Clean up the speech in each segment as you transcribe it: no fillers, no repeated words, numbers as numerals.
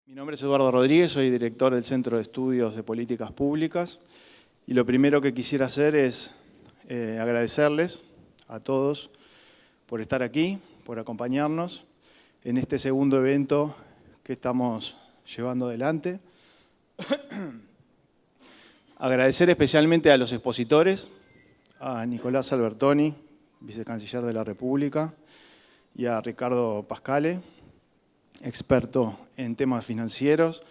Mi nombre es Eduardo Rodríguez, soy director del Centro de Estudios de Políticas Públicas y lo primero que quisiera hacer es agradecerles a todos por estar aquí, por acompañarnos en este segundo evento que estamos llevando adelante. Agradecer especialmente a los expositores, a Nicolás Albertoni, vicecanciller de la República, y a Ricardo Pascale, experto en temas financieros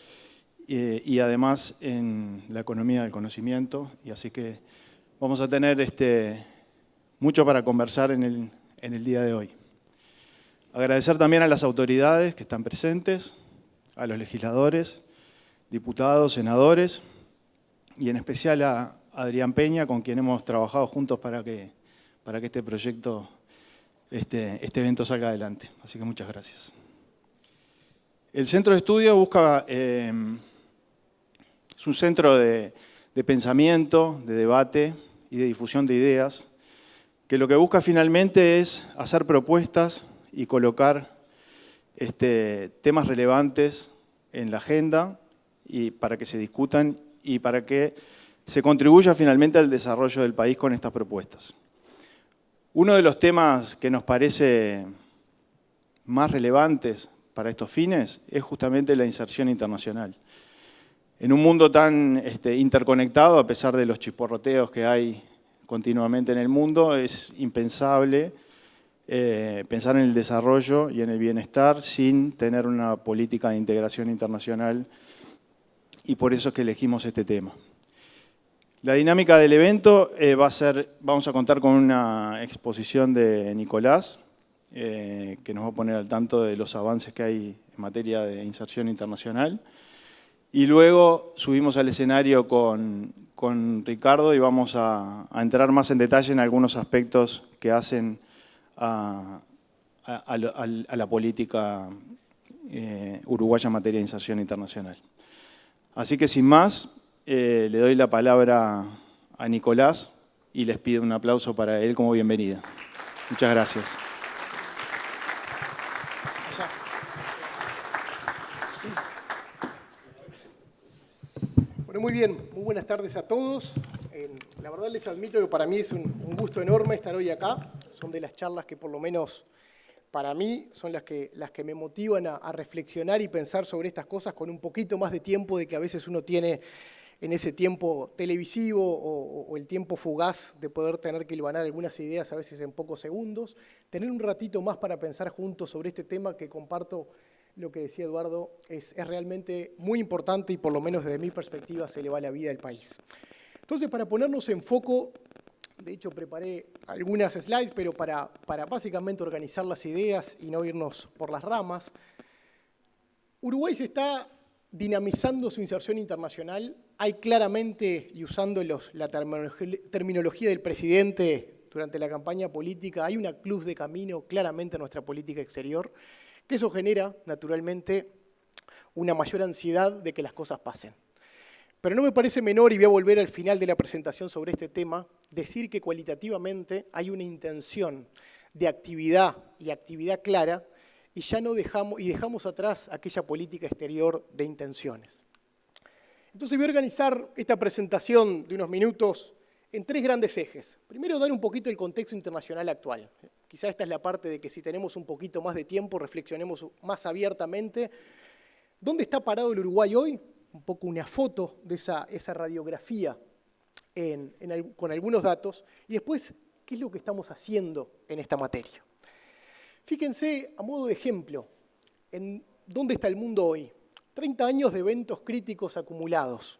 y además en la economía del conocimiento. Y así que vamos a tener mucho para conversar en el día de hoy. Agradecer también a las autoridades que están presentes, a los legisladores, diputados, senadores, y en especial a Adrián Peña, con quien hemos trabajado juntos para que este proyecto, este evento salga adelante. Así que muchas gracias. El Centro de Estudio busca, es un centro de pensamiento, de debate y de difusión de ideas, que lo que busca finalmente es hacer propuestas y colocar temas relevantes en la agenda y para que se discutan y para que se contribuya finalmente al desarrollo del país con estas propuestas. Uno de los temas que nos parece más relevantes para estos fines es justamente la inserción internacional. En un mundo tan interconectado, a pesar de los chisporroteos que hay continuamente en el mundo, es impensable pensar en el desarrollo y en el bienestar sin tener una política de integración internacional, y por eso es que elegimos este tema. La dinámica del evento va a ser, vamos a contar con una exposición de Nicolás, que nos va a poner al tanto de los avances que hay en materia de inserción internacional. Y luego subimos al escenario con Ricardo y vamos a entrar más en detalle en algunos aspectos que hacen a la política uruguaya en materia de inserción internacional. Así que sin más, le doy la palabra a Nicolás y les pido un aplauso para él como bienvenida. Muchas gracias. Bueno, muy bien, muy buenas tardes a todos. La verdad les admito que para mí es un gusto enorme estar hoy acá. Son de las charlas que por lo menos para mí son las que me motivan a reflexionar y pensar sobre estas cosas con un poquito más de tiempo de que a veces uno tiene en ese tiempo televisivo o el tiempo fugaz de poder tener que hilvanar algunas ideas a veces en pocos segundos. Tener un ratito más para pensar juntos sobre este tema que comparto. Lo que decía Eduardo es realmente muy importante y por lo menos desde mi perspectiva se le va la vida al país. Entonces, para ponernos en foco, de hecho preparé algunas slides, pero para básicamente organizar las ideas y no irnos por las ramas, Uruguay se está dinamizando su inserción internacional. Hay claramente, y usando la terminología del presidente durante la campaña política, hay una cruz de camino claramente en nuestra política exterior, que eso genera, naturalmente, una mayor ansiedad de que las cosas pasen. Pero no me parece menor, y voy a volver al final de la presentación sobre este tema, decir que cualitativamente hay una intención de actividad y actividad clara, y ya no dejamos atrás aquella política exterior de intenciones. Entonces voy a organizar esta presentación de unos minutos en tres grandes ejes. Primero, dar un poquito el contexto internacional actual. Quizá esta es la parte de que si tenemos un poquito más de tiempo, reflexionemos más abiertamente. ¿Dónde está parado el Uruguay hoy? Un poco una foto de esa radiografía con algunos datos. Y después, ¿qué es lo que estamos haciendo en esta materia? Fíjense, a modo de ejemplo, en dónde está el mundo hoy. 30 años de eventos críticos acumulados.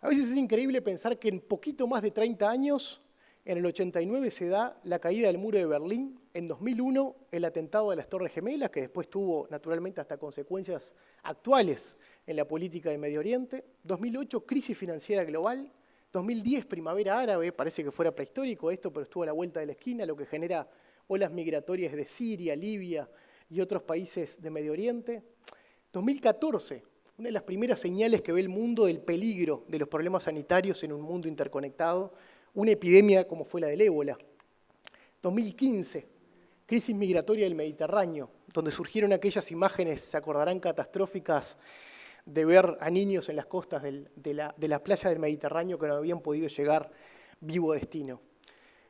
A veces es increíble pensar que en poquito más de 30 años, en el 89 se da la caída del muro de Berlín, en 2001 el atentado de las Torres Gemelas, que después tuvo naturalmente hasta consecuencias actuales en la política de Medio Oriente, 2008 crisis financiera global, 2010 primavera árabe, parece que fuera prehistórico esto, pero estuvo a la vuelta de la esquina, lo que genera olas migratorias de Siria, Libia y otros países de Medio Oriente, 2014, una de las primeras señales que ve el mundo del peligro de los problemas sanitarios en un mundo interconectado, una epidemia como fue la del ébola. 2015, crisis migratoria del Mediterráneo, donde surgieron aquellas imágenes, se acordarán, catastróficas, de ver a niños en las costas de la playa del Mediterráneo que no habían podido llegar vivo destino.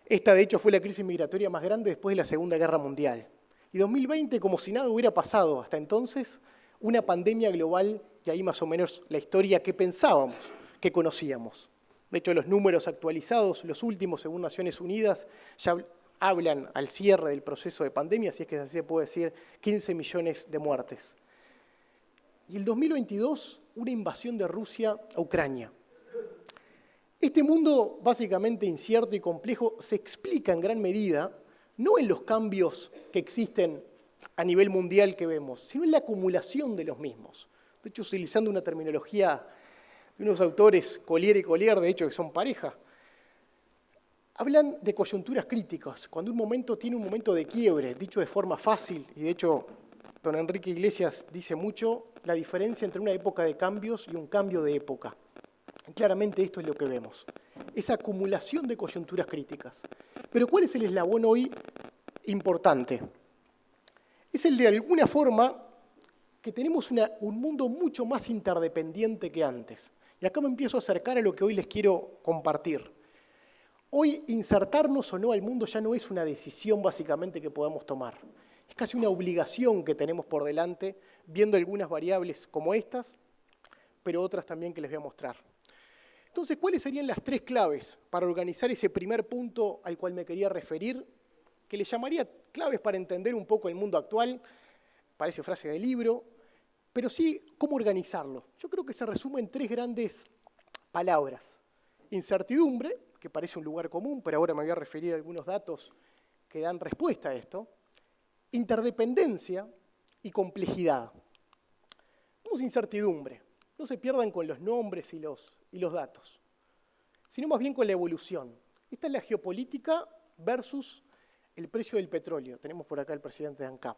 Esta, de hecho, fue la crisis migratoria más grande después de la Segunda Guerra Mundial. Y 2020, como si nada hubiera pasado hasta entonces, una pandemia global, y ahí más o menos la historia que pensábamos, que conocíamos. De hecho, los números actualizados, los últimos, según Naciones Unidas, ya hablan al cierre del proceso de pandemia, si es que así se puede decir, 15 millones de muertes. Y el 2022, una invasión de Rusia a Ucrania. Este mundo básicamente incierto y complejo se explica en gran medida no en los cambios que existen a nivel mundial que vemos, sino en la acumulación de los mismos. De hecho, utilizando una terminología de unos autores, Collier y Collier, de hecho, que son pareja, hablan de coyunturas críticas, cuando un momento tiene un momento de quiebre, dicho de forma fácil, y de hecho, don Enrique Iglesias dice mucho, la diferencia entre una época de cambios y un cambio de época. Claramente esto es lo que vemos, esa acumulación de coyunturas críticas. Pero ¿cuál es el eslabón hoy importante? Es el de alguna forma que tenemos un mundo mucho más interdependiente que antes. Y acá me empiezo a acercar a lo que hoy les quiero compartir. Hoy insertarnos o no al mundo ya no es una decisión básicamente que podamos tomar. Es casi una obligación que tenemos por delante, viendo algunas variables como estas, pero otras también que les voy a mostrar. Entonces, ¿cuáles serían las tres claves para organizar ese primer punto al cual me quería referir, que le llamaría claves para entender un poco el mundo actual? Parece frase de libro, pero sí cómo organizarlo. Yo creo que se resume en tres grandes palabras. Incertidumbre, que parece un lugar común, pero ahora me voy a referir a algunos datos que dan respuesta a esto. Interdependencia y complejidad. Vamos a incertidumbre. No se pierdan con los nombres y los datos, sino más bien con la evolución. Esta es la geopolítica versus el precio del petróleo. Tenemos por acá el presidente de ANCAP.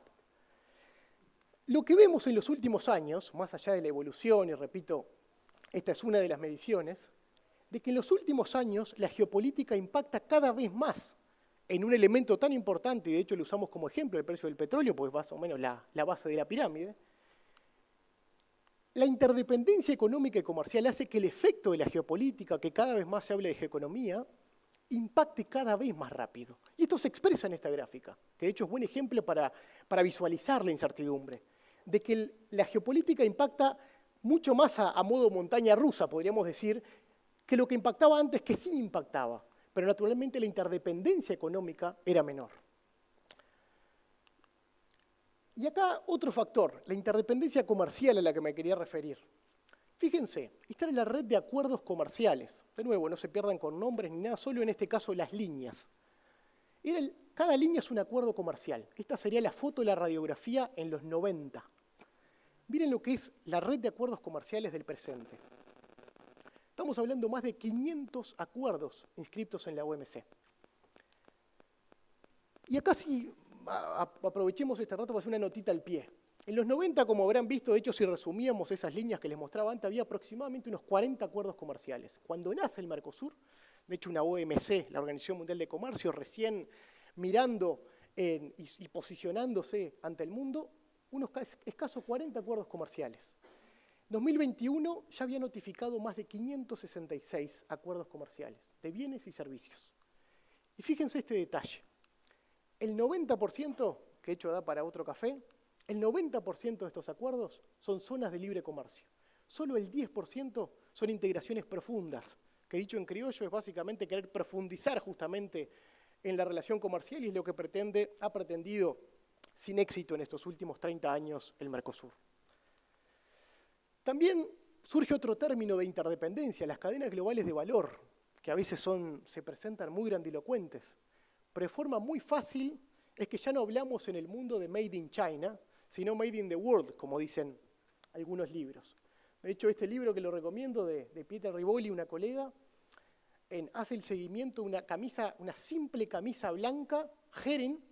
Lo que vemos en los últimos años, más allá de la evolución, y repito, esta es una de las mediciones, de que en los últimos años la geopolítica impacta cada vez más en un elemento tan importante, y de hecho lo usamos como ejemplo, el precio del petróleo, pues es más o menos la base de la pirámide. La interdependencia económica y comercial hace que el efecto de la geopolítica, que cada vez más se habla de geoeconomía, impacte cada vez más rápido. Y esto se expresa en esta gráfica, que de hecho es buen ejemplo para visualizar la incertidumbre, de que la geopolítica impacta mucho más a modo montaña rusa, podríamos decir, que lo que impactaba antes, que sí impactaba, pero naturalmente la interdependencia económica era menor. Y acá otro factor, la interdependencia comercial a la que me quería referir. Fíjense, esta era la red de acuerdos comerciales. De nuevo, no se pierdan con nombres ni nada, solo en este caso las líneas. Cada línea es un acuerdo comercial. Esta sería la foto de la radiografía en los 90. Miren lo que es la red de acuerdos comerciales del presente. Estamos hablando más de 500 acuerdos inscritos en la OMC. Y acá sí, aprovechemos este rato para hacer una notita al pie. En los 90, como habrán visto, de hecho, si resumíamos esas líneas que les mostraba antes, había aproximadamente unos 40 acuerdos comerciales. Cuando nace el Mercosur, de hecho una OMC, la Organización Mundial de Comercio, recién mirando y posicionándose ante el mundo, unos escasos 40 acuerdos comerciales. En 2021 ya había notificado más de 566 acuerdos comerciales de bienes y servicios. Y fíjense este detalle. El 90%, que de hecho da para otro café, el 90% de estos acuerdos son zonas de libre comercio. Solo el 10% son integraciones profundas, que dicho en criollo es básicamente querer profundizar justamente en la relación comercial y es lo que ha pretendido sin éxito en estos últimos 30 años el Mercosur. También surge otro término de interdependencia, las cadenas globales de valor, que a veces se presentan muy grandilocuentes, pero de forma muy fácil es que ya no hablamos en el mundo de Made in China, sino Made in the World, como dicen algunos libros. De hecho, este libro que lo recomiendo de Peter Rivoli, una colega, hace el seguimiento de una simple camisa blanca, Hering,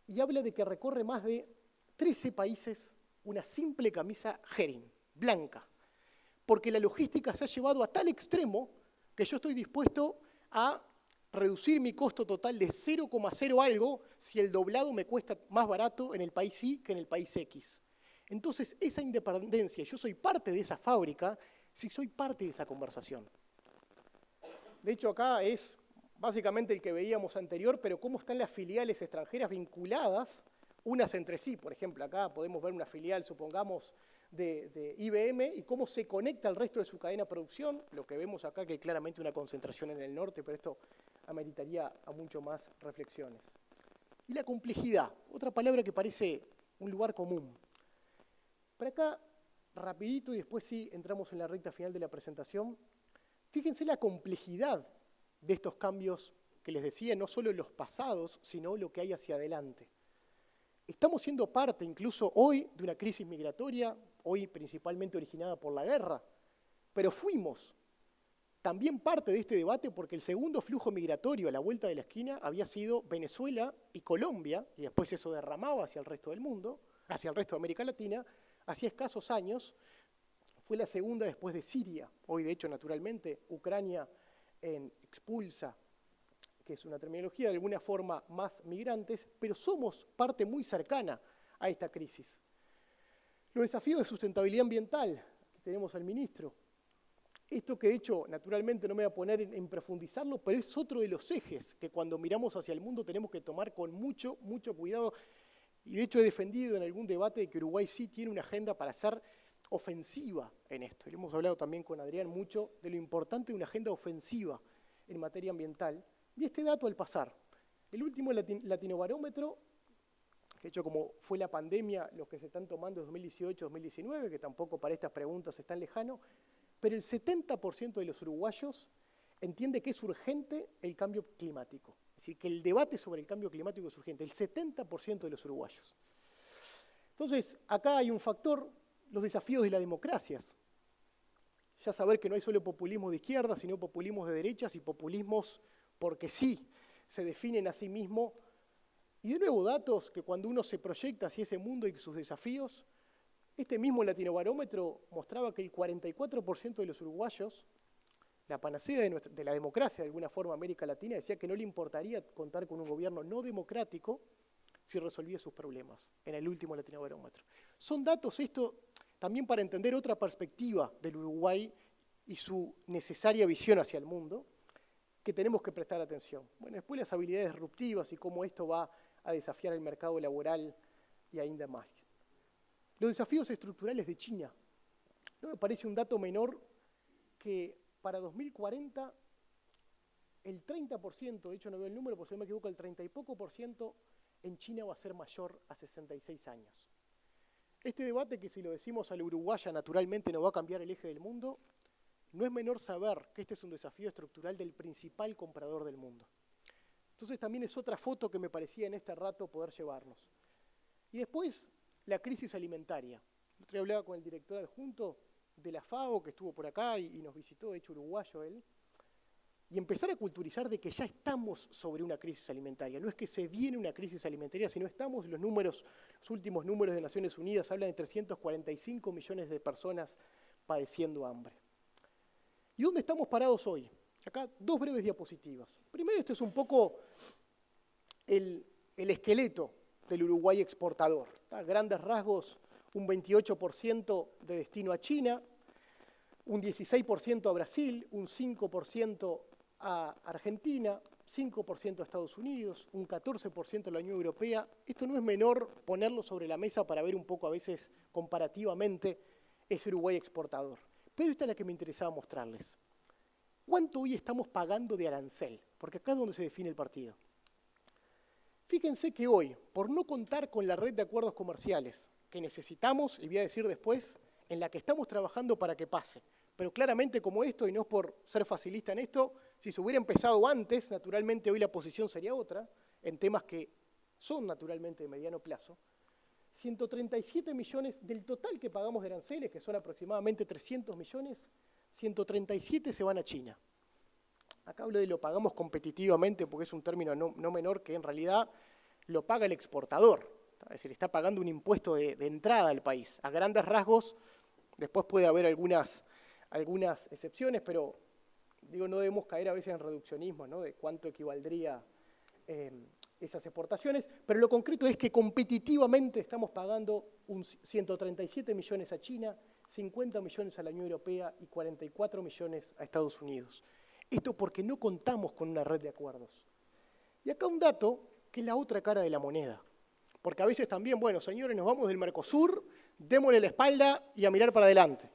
y habla de que recorre más de 13 países una simple camisa Hering, blanca, porque la logística se ha llevado a tal extremo que yo estoy dispuesto a reducir mi costo total de 0,0 algo si el doblado me cuesta más barato en el país Y que en el país X. Entonces, esa independencia, yo soy parte de esa fábrica, si soy parte de esa conversación. De hecho, acá es básicamente el que veíamos anterior, pero cómo están las filiales extranjeras vinculadas unas entre sí. Por ejemplo, acá podemos ver una filial, supongamos, de IBM y cómo se conecta al resto de su cadena de producción. Lo que vemos acá que hay claramente una concentración en el norte, pero esto ameritaría a mucho más reflexiones. Y la complejidad, otra palabra que parece un lugar común. Para acá, rapidito, y después sí entramos en la recta final de la presentación. Fíjense la complejidad de estos cambios que les decía, no solo los pasados, sino lo que hay hacia adelante. Estamos siendo parte, incluso hoy, de una crisis migratoria, hoy principalmente originada por la guerra, pero fuimos también parte de este debate porque el segundo flujo migratorio a la vuelta de la esquina había sido Venezuela y Colombia, y después eso derramaba hacia el resto del mundo, hacia el resto de América Latina, hacía escasos años. Fue la segunda después de Siria. Hoy, de hecho, naturalmente, Ucrania expulsa, que es una terminología de alguna forma más migrantes, pero somos parte muy cercana a esta crisis. Los desafíos de sustentabilidad ambiental, que tenemos al ministro. Esto que de hecho, naturalmente no me voy a poner en profundizarlo, pero es otro de los ejes que cuando miramos hacia el mundo tenemos que tomar con mucho, mucho cuidado. Y de hecho he defendido en algún debate que Uruguay sí tiene una agenda para ser ofensiva en esto. Y hemos hablado también con Adrián mucho de lo importante de una agenda ofensiva en materia ambiental. Y este dato al pasar, el último latinobarómetro, que de hecho como fue la pandemia, los que se están tomando es 2018-2019, que tampoco para estas preguntas es tan lejano, pero el 70% de los uruguayos entiende que es urgente el cambio climático. Es decir, que el debate sobre el cambio climático es urgente, el 70% de los uruguayos. Entonces, acá hay un factor, los desafíos de las democracias. Ya saber que no hay solo populismo de izquierda, sino populismos de derechas y populismos porque sí se definen a sí mismos. Y de nuevo, datos que cuando uno se proyecta hacia ese mundo y sus desafíos, este mismo latinobarómetro mostraba que el 44% de los uruguayos, la panacea de la democracia de alguna forma América Latina, decía que no le importaría contar con un gobierno no democrático si resolvía sus problemas en el último latinobarómetro. Son datos esto también para entender otra perspectiva del Uruguay y su necesaria visión hacia el mundo, que tenemos que prestar atención. Bueno, después las habilidades disruptivas y cómo esto va a desafiar el mercado laboral y ainda más. Los desafíos estructurales de China. No me parece un dato menor que para 2040 el 30%, de hecho no veo el número, porque si no me equivoco, el 30 y poco por ciento en China va a ser mayor a 66 años. Este debate que si lo decimos a la uruguaya naturalmente no va a cambiar el eje del mundo, no es menor saber que este es un desafío estructural del principal comprador del mundo. Entonces también es otra foto que me parecía en este rato poder llevarnos. Y después, la crisis alimentaria. El otro día hablaba con el director adjunto de la FAO, que estuvo por acá y nos visitó, de hecho uruguayo él, y empezar a culturizar de que ya estamos sobre una crisis alimentaria. No es que se viene una crisis alimentaria, sino estamos, los últimos números de Naciones Unidas hablan de 345 millones de personas padeciendo hambre. ¿Y dónde estamos parados hoy? Acá dos breves diapositivas. Primero, esto es un poco el esqueleto del Uruguay exportador. A grandes rasgos, un 28% de destino a China, un 16% a Brasil, un 5% a Argentina, 5% a Estados Unidos, un 14% a la Unión Europea. Esto no es menor ponerlo sobre la mesa para ver un poco a veces comparativamente ese Uruguay exportador. Pero esta es la que me interesaba mostrarles. ¿Cuánto hoy estamos pagando de arancel? Porque acá es donde se define el partido. Fíjense que hoy, por no contar con la red de acuerdos comerciales que necesitamos, y voy a decir después, en la que estamos trabajando para que pase, pero claramente como esto, y no es por ser facilista en esto, si se hubiera empezado antes, naturalmente hoy la posición sería otra, en temas que son naturalmente de mediano plazo, 137 millones del total que pagamos de aranceles, que son aproximadamente 300 millones, 137 se van a China. Acá hablo de lo pagamos competitivamente porque es un término no menor que en realidad lo paga el exportador. Es decir, está pagando un impuesto de entrada al país. A grandes rasgos, después puede haber algunas excepciones, pero digo, no debemos caer a veces en reduccionismo, ¿no?, de cuánto equivaldría esas exportaciones, pero lo concreto es que competitivamente estamos pagando 137 millones a China, 50 millones a la Unión Europea y 44 millones a Estados Unidos. Esto porque no contamos con una red de acuerdos. Y acá un dato que es la otra cara de la moneda. Porque a veces también, bueno, señores, nos vamos del Mercosur, démosle la espalda y a mirar para adelante.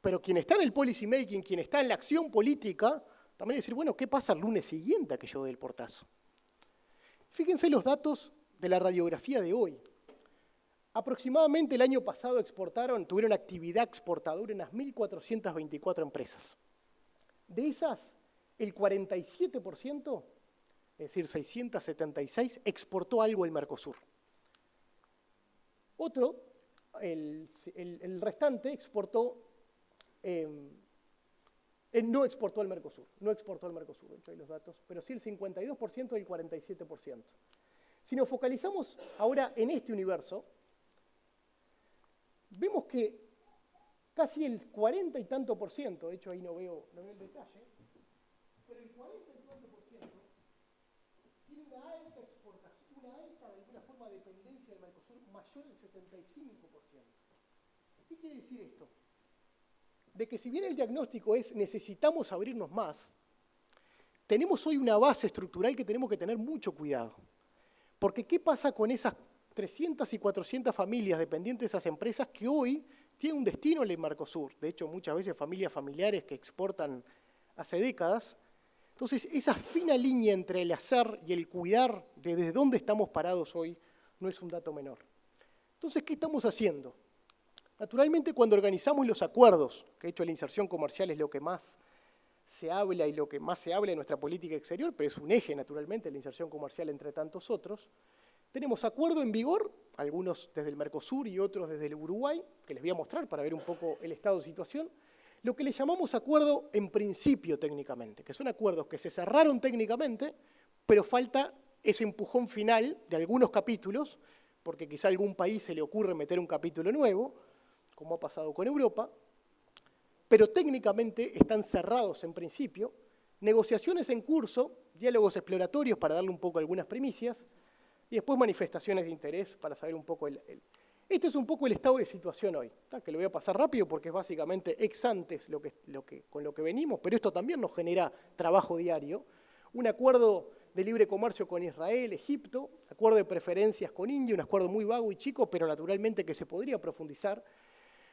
Pero quien está en el policy making, quien está en la acción política, también decir, bueno, ¿qué pasa el lunes siguiente a que yo dé el portazo? Fíjense los datos de la radiografía de hoy. Aproximadamente el año pasado tuvieron actividad exportadora en unas 1.424 empresas. De esas, el 47%, es decir, 676, exportó algo al Mercosur. Otro, el restante, no exportó al Mercosur, de hecho hay los datos, pero sí el 52% y el 47%. Si nos focalizamos ahora en este universo, vemos que casi el 40 y tanto por ciento, de hecho ahí no veo el detalle, pero el 40 y tanto por ciento tiene una alta exportación, una alta de alguna forma dependencia del Mercosur mayor del 75%. ¿Qué quiere decir esto? De que si bien el diagnóstico es necesitamos abrirnos más, tenemos hoy una base estructural que tenemos que tener mucho cuidado. Porque ¿qué pasa con esas 300 y 400 familias dependientes de esas empresas que hoy tienen un destino en el Mercosur? De hecho, muchas veces familias familiares que exportan hace décadas. Entonces, esa fina línea entre el hacer y el cuidar de desde dónde estamos parados hoy no es un dato menor. Entonces, ¿qué estamos haciendo? Naturalmente, cuando organizamos los acuerdos, que de hecho la inserción comercial es lo que más se habla y lo que más se habla en nuestra política exterior, pero es un eje, naturalmente, la inserción comercial entre tantos otros, tenemos acuerdo en vigor, algunos desde el Mercosur y otros desde el Uruguay, que les voy a mostrar para ver un poco el estado de situación, lo que le llamamos acuerdo en principio técnicamente, que son acuerdos que se cerraron técnicamente, pero falta ese empujón final de algunos capítulos, porque quizá a algún país se le ocurre meter un capítulo nuevo, como ha pasado con Europa, pero técnicamente están cerrados en principio, negociaciones en curso, diálogos exploratorios para darle un poco algunas primicias, y después manifestaciones de interés para saber un poco Este es un poco el estado de situación hoy, que lo voy a pasar rápido porque es básicamente ex antes con lo que venimos, pero esto también nos genera trabajo diario. Un acuerdo de libre comercio con Israel, Egipto, acuerdo de preferencias con India, un acuerdo muy vago y chico, pero naturalmente que se podría profundizar,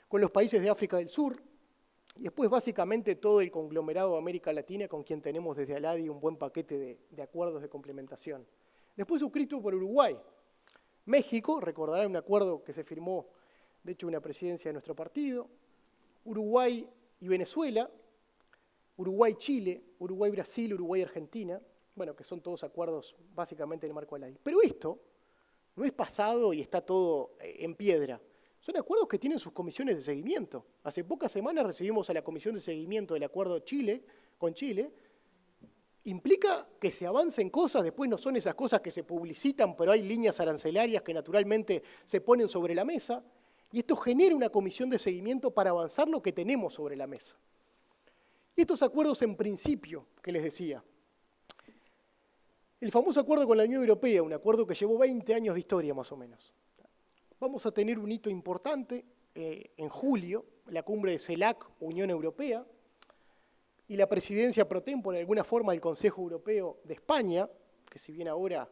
con los países de África del Sur, y después básicamente todo el conglomerado de América Latina con quien tenemos desde ALADI un buen paquete de acuerdos de complementación. Después suscrito por Uruguay. México, recordarán un acuerdo que se firmó, de hecho, una presidencia de nuestro partido. Uruguay y Venezuela, Uruguay-Chile, Uruguay-Brasil, Uruguay-Argentina, bueno, que son todos acuerdos básicamente en el marco de ALADI. Pero esto no es pasado y está todo en piedra. Son acuerdos que tienen sus comisiones de seguimiento. Hace pocas semanas recibimos a la comisión de seguimiento del acuerdo con Chile. Implica que se avancen cosas, después no son esas cosas que se publicitan, pero hay líneas arancelarias que naturalmente se ponen sobre la mesa, y esto genera una comisión de seguimiento para avanzar lo que tenemos sobre la mesa. Y estos acuerdos en principio, que les decía, el famoso acuerdo con la Unión Europea, un acuerdo que llevó 20 años de historia más o menos. Vamos a tener un hito importante en julio, la cumbre de CELAC, Unión Europea, y la presidencia pro tempore, de alguna forma, del Consejo Europeo de España, que si bien ahora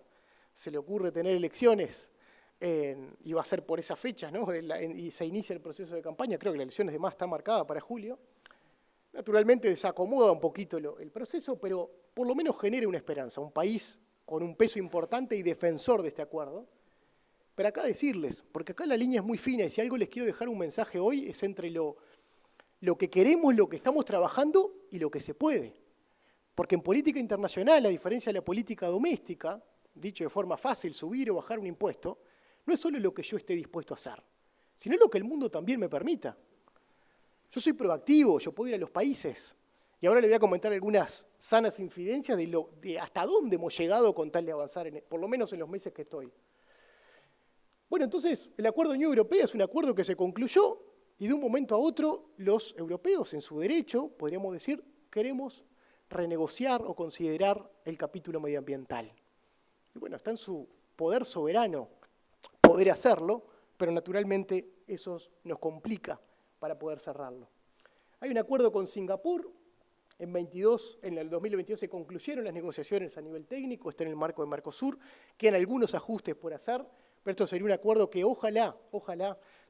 se le ocurre tener elecciones, y va a ser por esa fecha, ¿no? Y se inicia el proceso de campaña, creo que las elecciones de más está marcada para julio. Naturalmente desacomoda un poquito el proceso, pero por lo menos genera una esperanza, un país con un peso importante y defensor de este acuerdo. Pero acá decirles, porque acá la línea es muy fina, y si algo les quiero dejar un mensaje hoy es entre lo que queremos, lo que estamos trabajando y lo que se puede. Porque en política internacional, a diferencia de la política doméstica, dicho de forma fácil, subir o bajar un impuesto, no es solo lo que yo esté dispuesto a hacer, sino lo que el mundo también me permita. Yo soy proactivo, yo puedo ir a los países, y ahora le voy a comentar algunas sanas infidencias de hasta dónde hemos llegado con tal de avanzar, por lo menos en los meses que estoy. Bueno, entonces, el acuerdo de Unión Europea es un acuerdo que se concluyó, Y de un momento a otro, los europeos, en su derecho, podríamos decir, queremos renegociar o considerar el capítulo medioambiental. Y bueno, está en su poder soberano poder hacerlo, pero naturalmente eso nos complica para poder cerrarlo. Hay un acuerdo con Singapur, en el 2022 se concluyeron las negociaciones a nivel técnico, está en el marco de Mercosur, quedan algunos ajustes por hacer, pero esto sería un acuerdo que ojalá,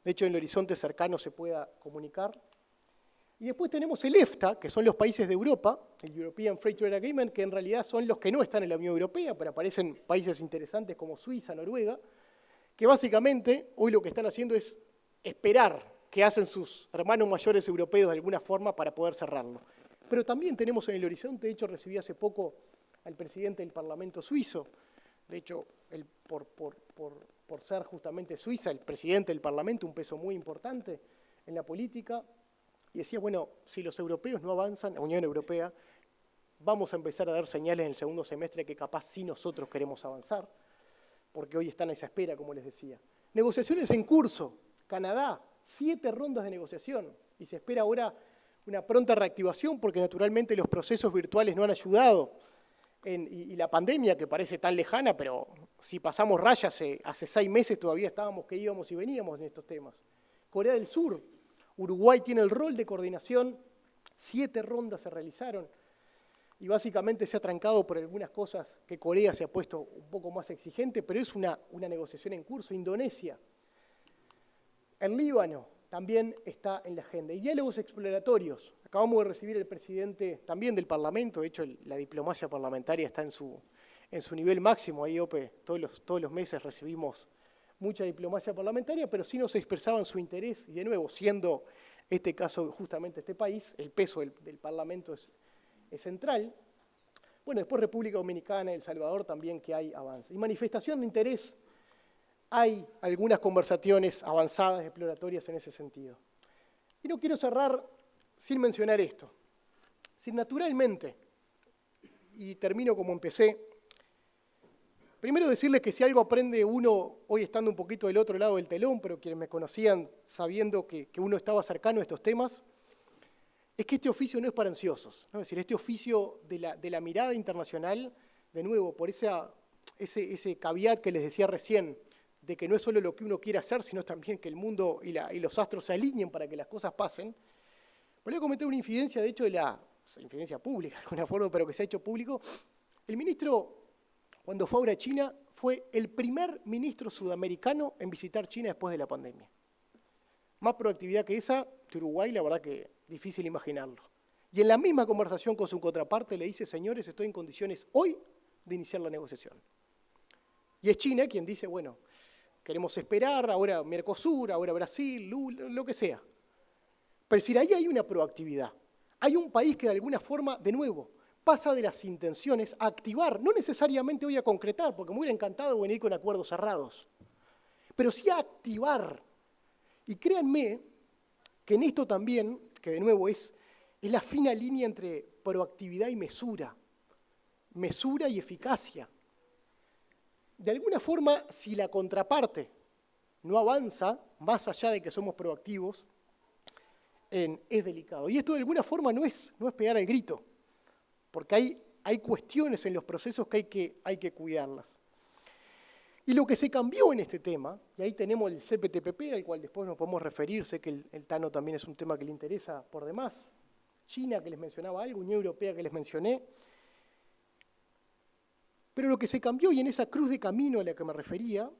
de hecho en el horizonte cercano se pueda comunicar. Y después tenemos el EFTA, que son los países de Europa, el European Free Trade Agreement, que en realidad son los que no están en la Unión Europea, pero aparecen países interesantes como Suiza, Noruega, que básicamente hoy lo que están haciendo es esperar que hacen sus hermanos mayores europeos de alguna forma para poder cerrarlo. Pero también tenemos en el horizonte, de hecho recibí hace poco al presidente del Parlamento suizo, de hecho él, por ser justamente Suiza, el presidente del Parlamento, un peso muy importante en la política, y decía, bueno, si los europeos no avanzan, la Unión Europea, vamos a empezar a dar señales en el segundo semestre que capaz sí nosotros queremos avanzar, porque hoy están a esa espera, como les decía. Negociaciones en curso, Canadá, 7 rondas de negociación, y se espera ahora una pronta reactivación, porque naturalmente los procesos virtuales no han ayudado, y la pandemia, que parece tan lejana, pero si pasamos raya, hace 6 meses todavía estábamos que íbamos y veníamos en estos temas. Corea del Sur, Uruguay tiene el rol de coordinación, 7 rondas se realizaron, y básicamente se ha trancado por algunas cosas que Corea se ha puesto un poco más exigente, pero es una negociación en curso. Indonesia, el Líbano también está en la agenda. Y diálogos exploratorios. Acabamos de recibir el presidente también del Parlamento, de hecho la diplomacia parlamentaria está en su nivel máximo, ahí OPE, todos los meses recibimos mucha diplomacia parlamentaria, pero sí nos expresaban su interés, y de nuevo, siendo este caso justamente este país, el peso del Parlamento es central. Bueno, después República Dominicana, El Salvador también que hay avance. Y manifestación de interés, hay algunas conversaciones avanzadas, exploratorias en ese sentido. Y no quiero cerrar sin mencionar esto. Si naturalmente, y termino como empecé, primero decirles que si algo aprende uno, hoy estando un poquito del otro lado del telón, pero quienes me conocían sabiendo que uno estaba cercano a estos temas, es que este oficio no es para ansiosos, ¿no? Es decir, este oficio de la mirada internacional, de nuevo, por ese caveat que les decía recién, de que no es solo lo que uno quiere hacer, sino también que el mundo y los astros se alineen para que las cosas pasen. Voy a comentar una infidencia, de hecho, infidencia pública, de alguna forma, pero que se ha hecho público. El ministro, cuando fue ahora a China, fue el primer ministro sudamericano en visitar China después de la pandemia. Más proactividad que esa, de Uruguay, la verdad que difícil imaginarlo. Y en la misma conversación con su contraparte le dice, señores, estoy en condiciones hoy de iniciar la negociación. Y es China quien dice, bueno, queremos esperar, ahora Mercosur, ahora Brasil, lo que sea. Pero si ahí hay una proactividad, hay un país que de alguna forma, de nuevo, pasa de las intenciones a activar, no necesariamente hoy a concretar, porque me hubiera encantado venir con acuerdos cerrados, pero sí a activar. Y créanme que en esto también, que de nuevo es la fina línea entre proactividad y mesura y eficacia. De alguna forma, si la contraparte no avanza, más allá de que somos proactivos, es delicado. Y esto de alguna forma no es pegar el grito, porque hay cuestiones en los procesos que hay que cuidarlas. Y lo que se cambió en este tema, y ahí tenemos el CPTPP, al cual después nos podemos referir, sé que el Tano también es un tema que le interesa por demás, China, que les mencionaba algo, Unión Europea, que les mencioné, pero lo que se cambió, y en esa cruz de camino a la que me refería,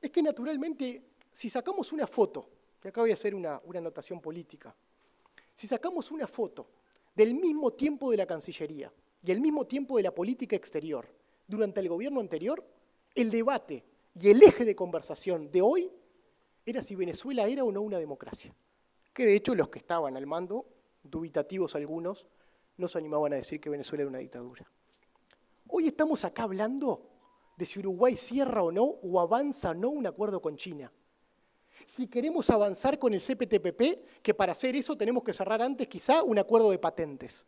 es que naturalmente, si sacamos una foto, que acá voy a hacer una anotación política, si sacamos una foto del mismo tiempo de la Cancillería y el mismo tiempo de la política exterior, durante el gobierno anterior, el debate y el eje de conversación de hoy era si Venezuela era o no una democracia. Que de hecho los que estaban al mando, dubitativos algunos, no se animaban a decir que Venezuela era una dictadura. Hoy estamos acá hablando de si Uruguay cierra o no, o avanza o no un acuerdo con China. Si queremos avanzar con el CPTPP, que para hacer eso tenemos que cerrar antes quizá un acuerdo de patentes.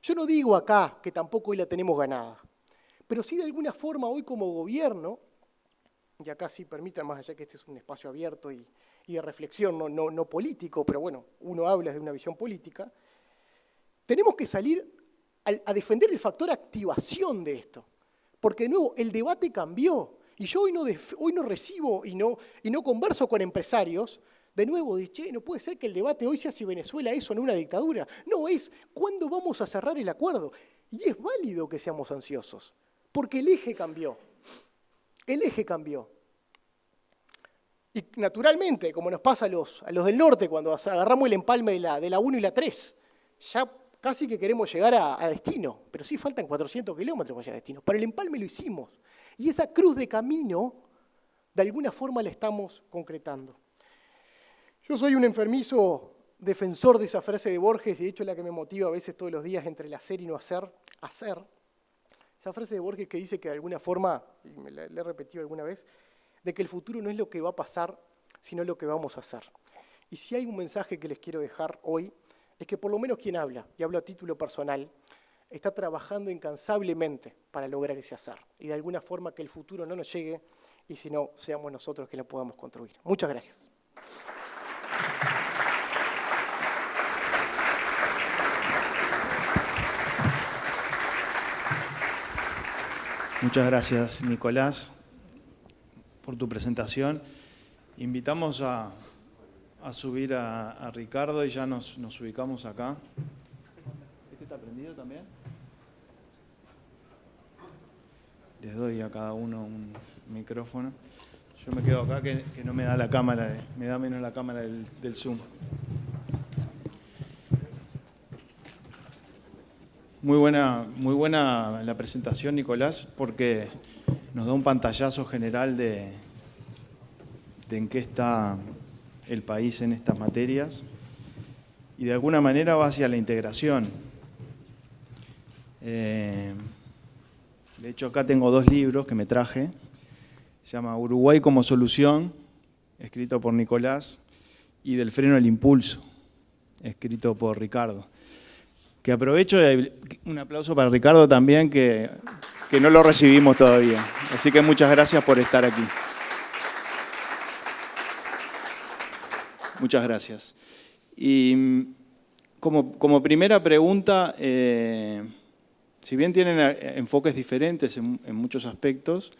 Yo no digo acá que tampoco hoy la tenemos ganada, pero sí de alguna forma hoy como gobierno, y acá sí permitan, más allá que este es un espacio abierto y y de reflexión, no político, pero bueno, uno habla de una visión política, tenemos que salir a defender el factor activación de esto. Porque de nuevo, el debate cambió. Y yo hoy no recibo y no converso con empresarios, de nuevo, de che, no puede ser que el debate hoy sea si Venezuela es o no una dictadura. No, es cuándo vamos a cerrar el acuerdo. Y es válido que seamos ansiosos, porque el eje cambió. El eje cambió. Y naturalmente, como nos pasa a los del norte, cuando agarramos el empalme de la 1 y la 3, ya casi que queremos llegar a destino, pero sí faltan 400 kilómetros para llegar a destino. Pero el empalme lo hicimos. Y esa cruz de camino, de alguna forma la estamos concretando. Yo soy un enfermizo defensor de esa frase de Borges, y de hecho es la que me motiva a veces todos los días entre el hacer y no hacer, hacer. Esa frase de Borges que dice que de alguna forma, y me la he repetido alguna vez, de que el futuro no es lo que va a pasar, sino lo que vamos a hacer. Y si hay un mensaje que les quiero dejar hoy, es que por lo menos quien habla, y hablo a título personal, está trabajando incansablemente para lograr ese hacer. Y de alguna forma que el futuro no nos llegue, y si no, seamos nosotros que lo podamos construir. Muchas gracias. Muchas gracias, Nicolás, por tu presentación. Invitamos a subir a Ricardo y ya nos ubicamos acá. ¿Este está prendido también? Les doy a cada uno un micrófono. Yo me quedo acá que no me da la cámara, me da menos la cámara del Zoom. Muy buena la presentación, Nicolás, porque nos da un pantallazo general de en qué está el país en estas materias y de alguna manera va hacia la integración. De hecho, acá tengo 2 libros que me traje. Se llama Uruguay como solución, escrito por Nicolás, y Del freno al impulso, escrito por Ricardo. Que aprovecho, un aplauso para Ricardo también, que no lo recibimos todavía. Así que muchas gracias por estar aquí. Muchas gracias. Y como primera pregunta, si bien tienen enfoques diferentes en muchos aspectos,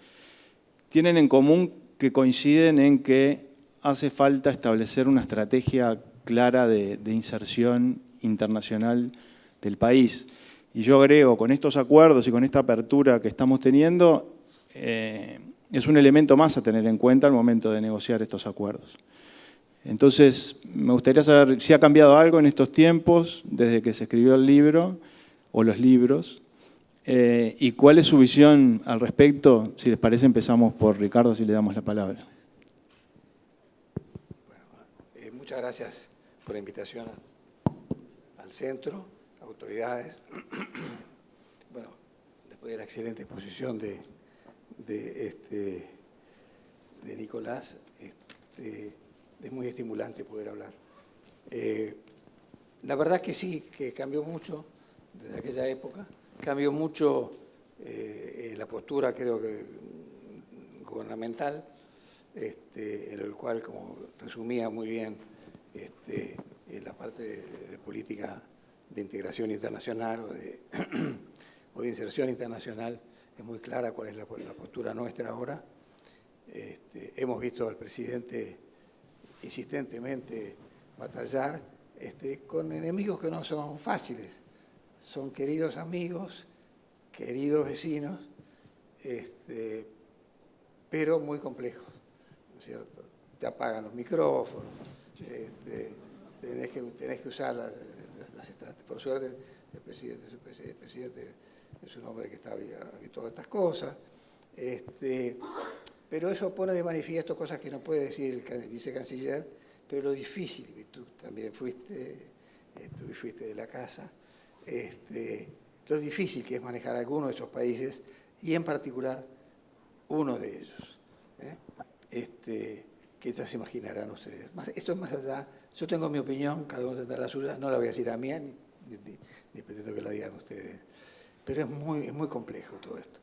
tienen en común que coinciden en que hace falta establecer una estrategia clara de inserción internacional del país. Y yo agrego, con estos acuerdos y con esta apertura que estamos teniendo, es un elemento más a tener en cuenta al momento de negociar estos acuerdos. Entonces, me gustaría saber si ha cambiado algo en estos tiempos, desde que se escribió el libro, o los libros, y cuál es su visión al respecto. Si les parece, empezamos por Ricardo, si le damos la palabra. Bueno, muchas gracias por la invitación al centro, autoridades. Bueno, después de la excelente exposición de Nicolás, es muy estimulante poder hablar. La verdad que sí, que cambió mucho desde aquella época, cambió mucho la postura, creo que gubernamental, en el cual, como resumía muy bien en la parte de política de integración internacional o de inserción internacional, es muy clara cuál es la postura nuestra ahora. Hemos visto al presidente insistentemente batallar con enemigos que no son fáciles, son queridos amigos, queridos vecinos, pero muy complejos, ¿no es cierto? Te apagan los micrófonos, tenés que usar las estrategias. Por suerte, el presidente es un hombre que está habituado a estas cosas, pero eso pone de manifiesto cosas que no puede decir el vicecanciller, pero lo difícil, que tú también fuiste de la casa, lo difícil que es manejar algunos de esos países, y en particular uno de ellos, que ya se imaginarán ustedes. Esto es más allá, yo tengo mi opinión, cada uno tendrá la suya, no la voy a decir a mí, ni pretendo que la digan ustedes, pero es muy complejo todo esto.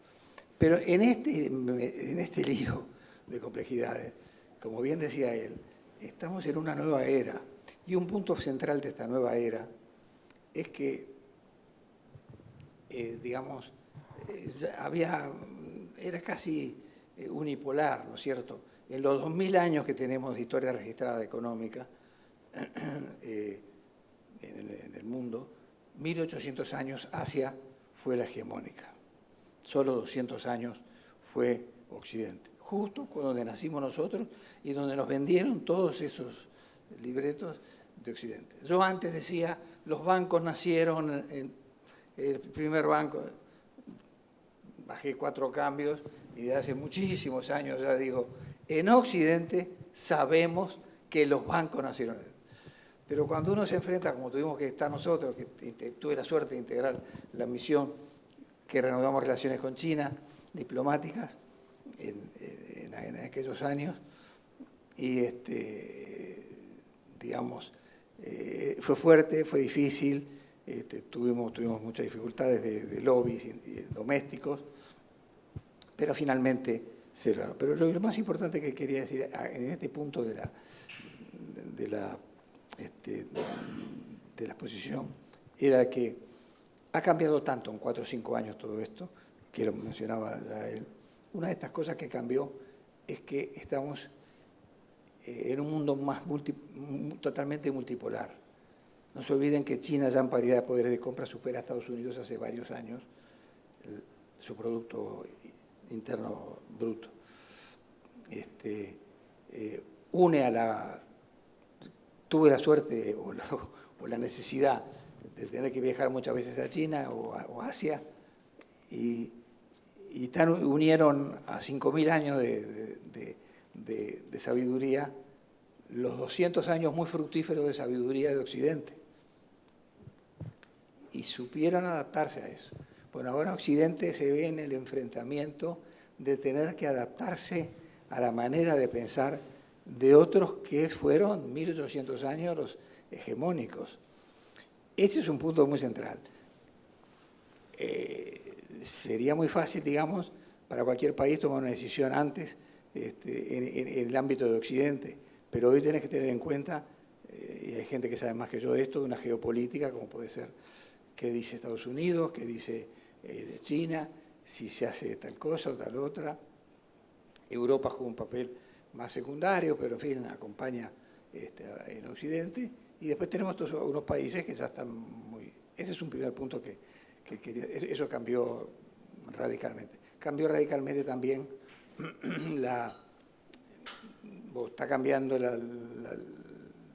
Pero en este lío de complejidades, como bien decía él, estamos en una nueva era. Y un punto central de esta nueva era es que, digamos, era casi unipolar, ¿no es cierto? En los 2000 años que tenemos de historia registrada económica en el mundo, 1800 años Asia fue la hegemónica. Solo 200 años fue Occidente. Justo donde nacimos nosotros y donde nos vendieron todos esos libretos de Occidente. Yo antes decía, los bancos nacieron, el primer banco, bajé 4 cambios y de hace muchísimos años ya digo, en Occidente sabemos que los bancos nacieron. Pero cuando uno se enfrenta, como tuvimos que estar nosotros, que tuve la suerte de integrar la misión que reanudamos relaciones con China, diplomáticas, en aquellos años, y digamos, fue fuerte, fue difícil, tuvimos muchas dificultades de lobbies domésticos, pero finalmente se logró. Pero lo más importante que quería decir en este punto de la exposición era que ha cambiado tanto en 4 o 5 años todo esto, que lo mencionaba ya él. Una de estas cosas que cambió es que estamos en un mundo totalmente multipolar. No se olviden que China ya en paridad de poderes de compra supera a Estados Unidos hace varios años su Producto Interno Bruto. Tuve la suerte o la necesidad de tener que viajar muchas veces a China o a Asia y unieron a 5.000 años de sabiduría los 200 años muy fructíferos de sabiduría de Occidente. Y supieron adaptarse a eso. Bueno, ahora Occidente se ve en el enfrentamiento de tener que adaptarse a la manera de pensar de otros que fueron 1800 años los hegemónicos. Ese es un punto muy central. Sería muy fácil, digamos, para cualquier país tomar una decisión antes en el ámbito de Occidente, pero hoy tenés que tener en cuenta, y hay gente que sabe más que yo de esto, de una geopolítica, como puede ser qué dice Estados Unidos, qué dice China, si se hace tal cosa o tal otra. Europa juega un papel más secundario, pero en fin, acompaña en Occidente. Y después tenemos unos países que ya están muy... Ese es un primer punto que quería... Eso cambió radicalmente. Cambió radicalmente también está cambiando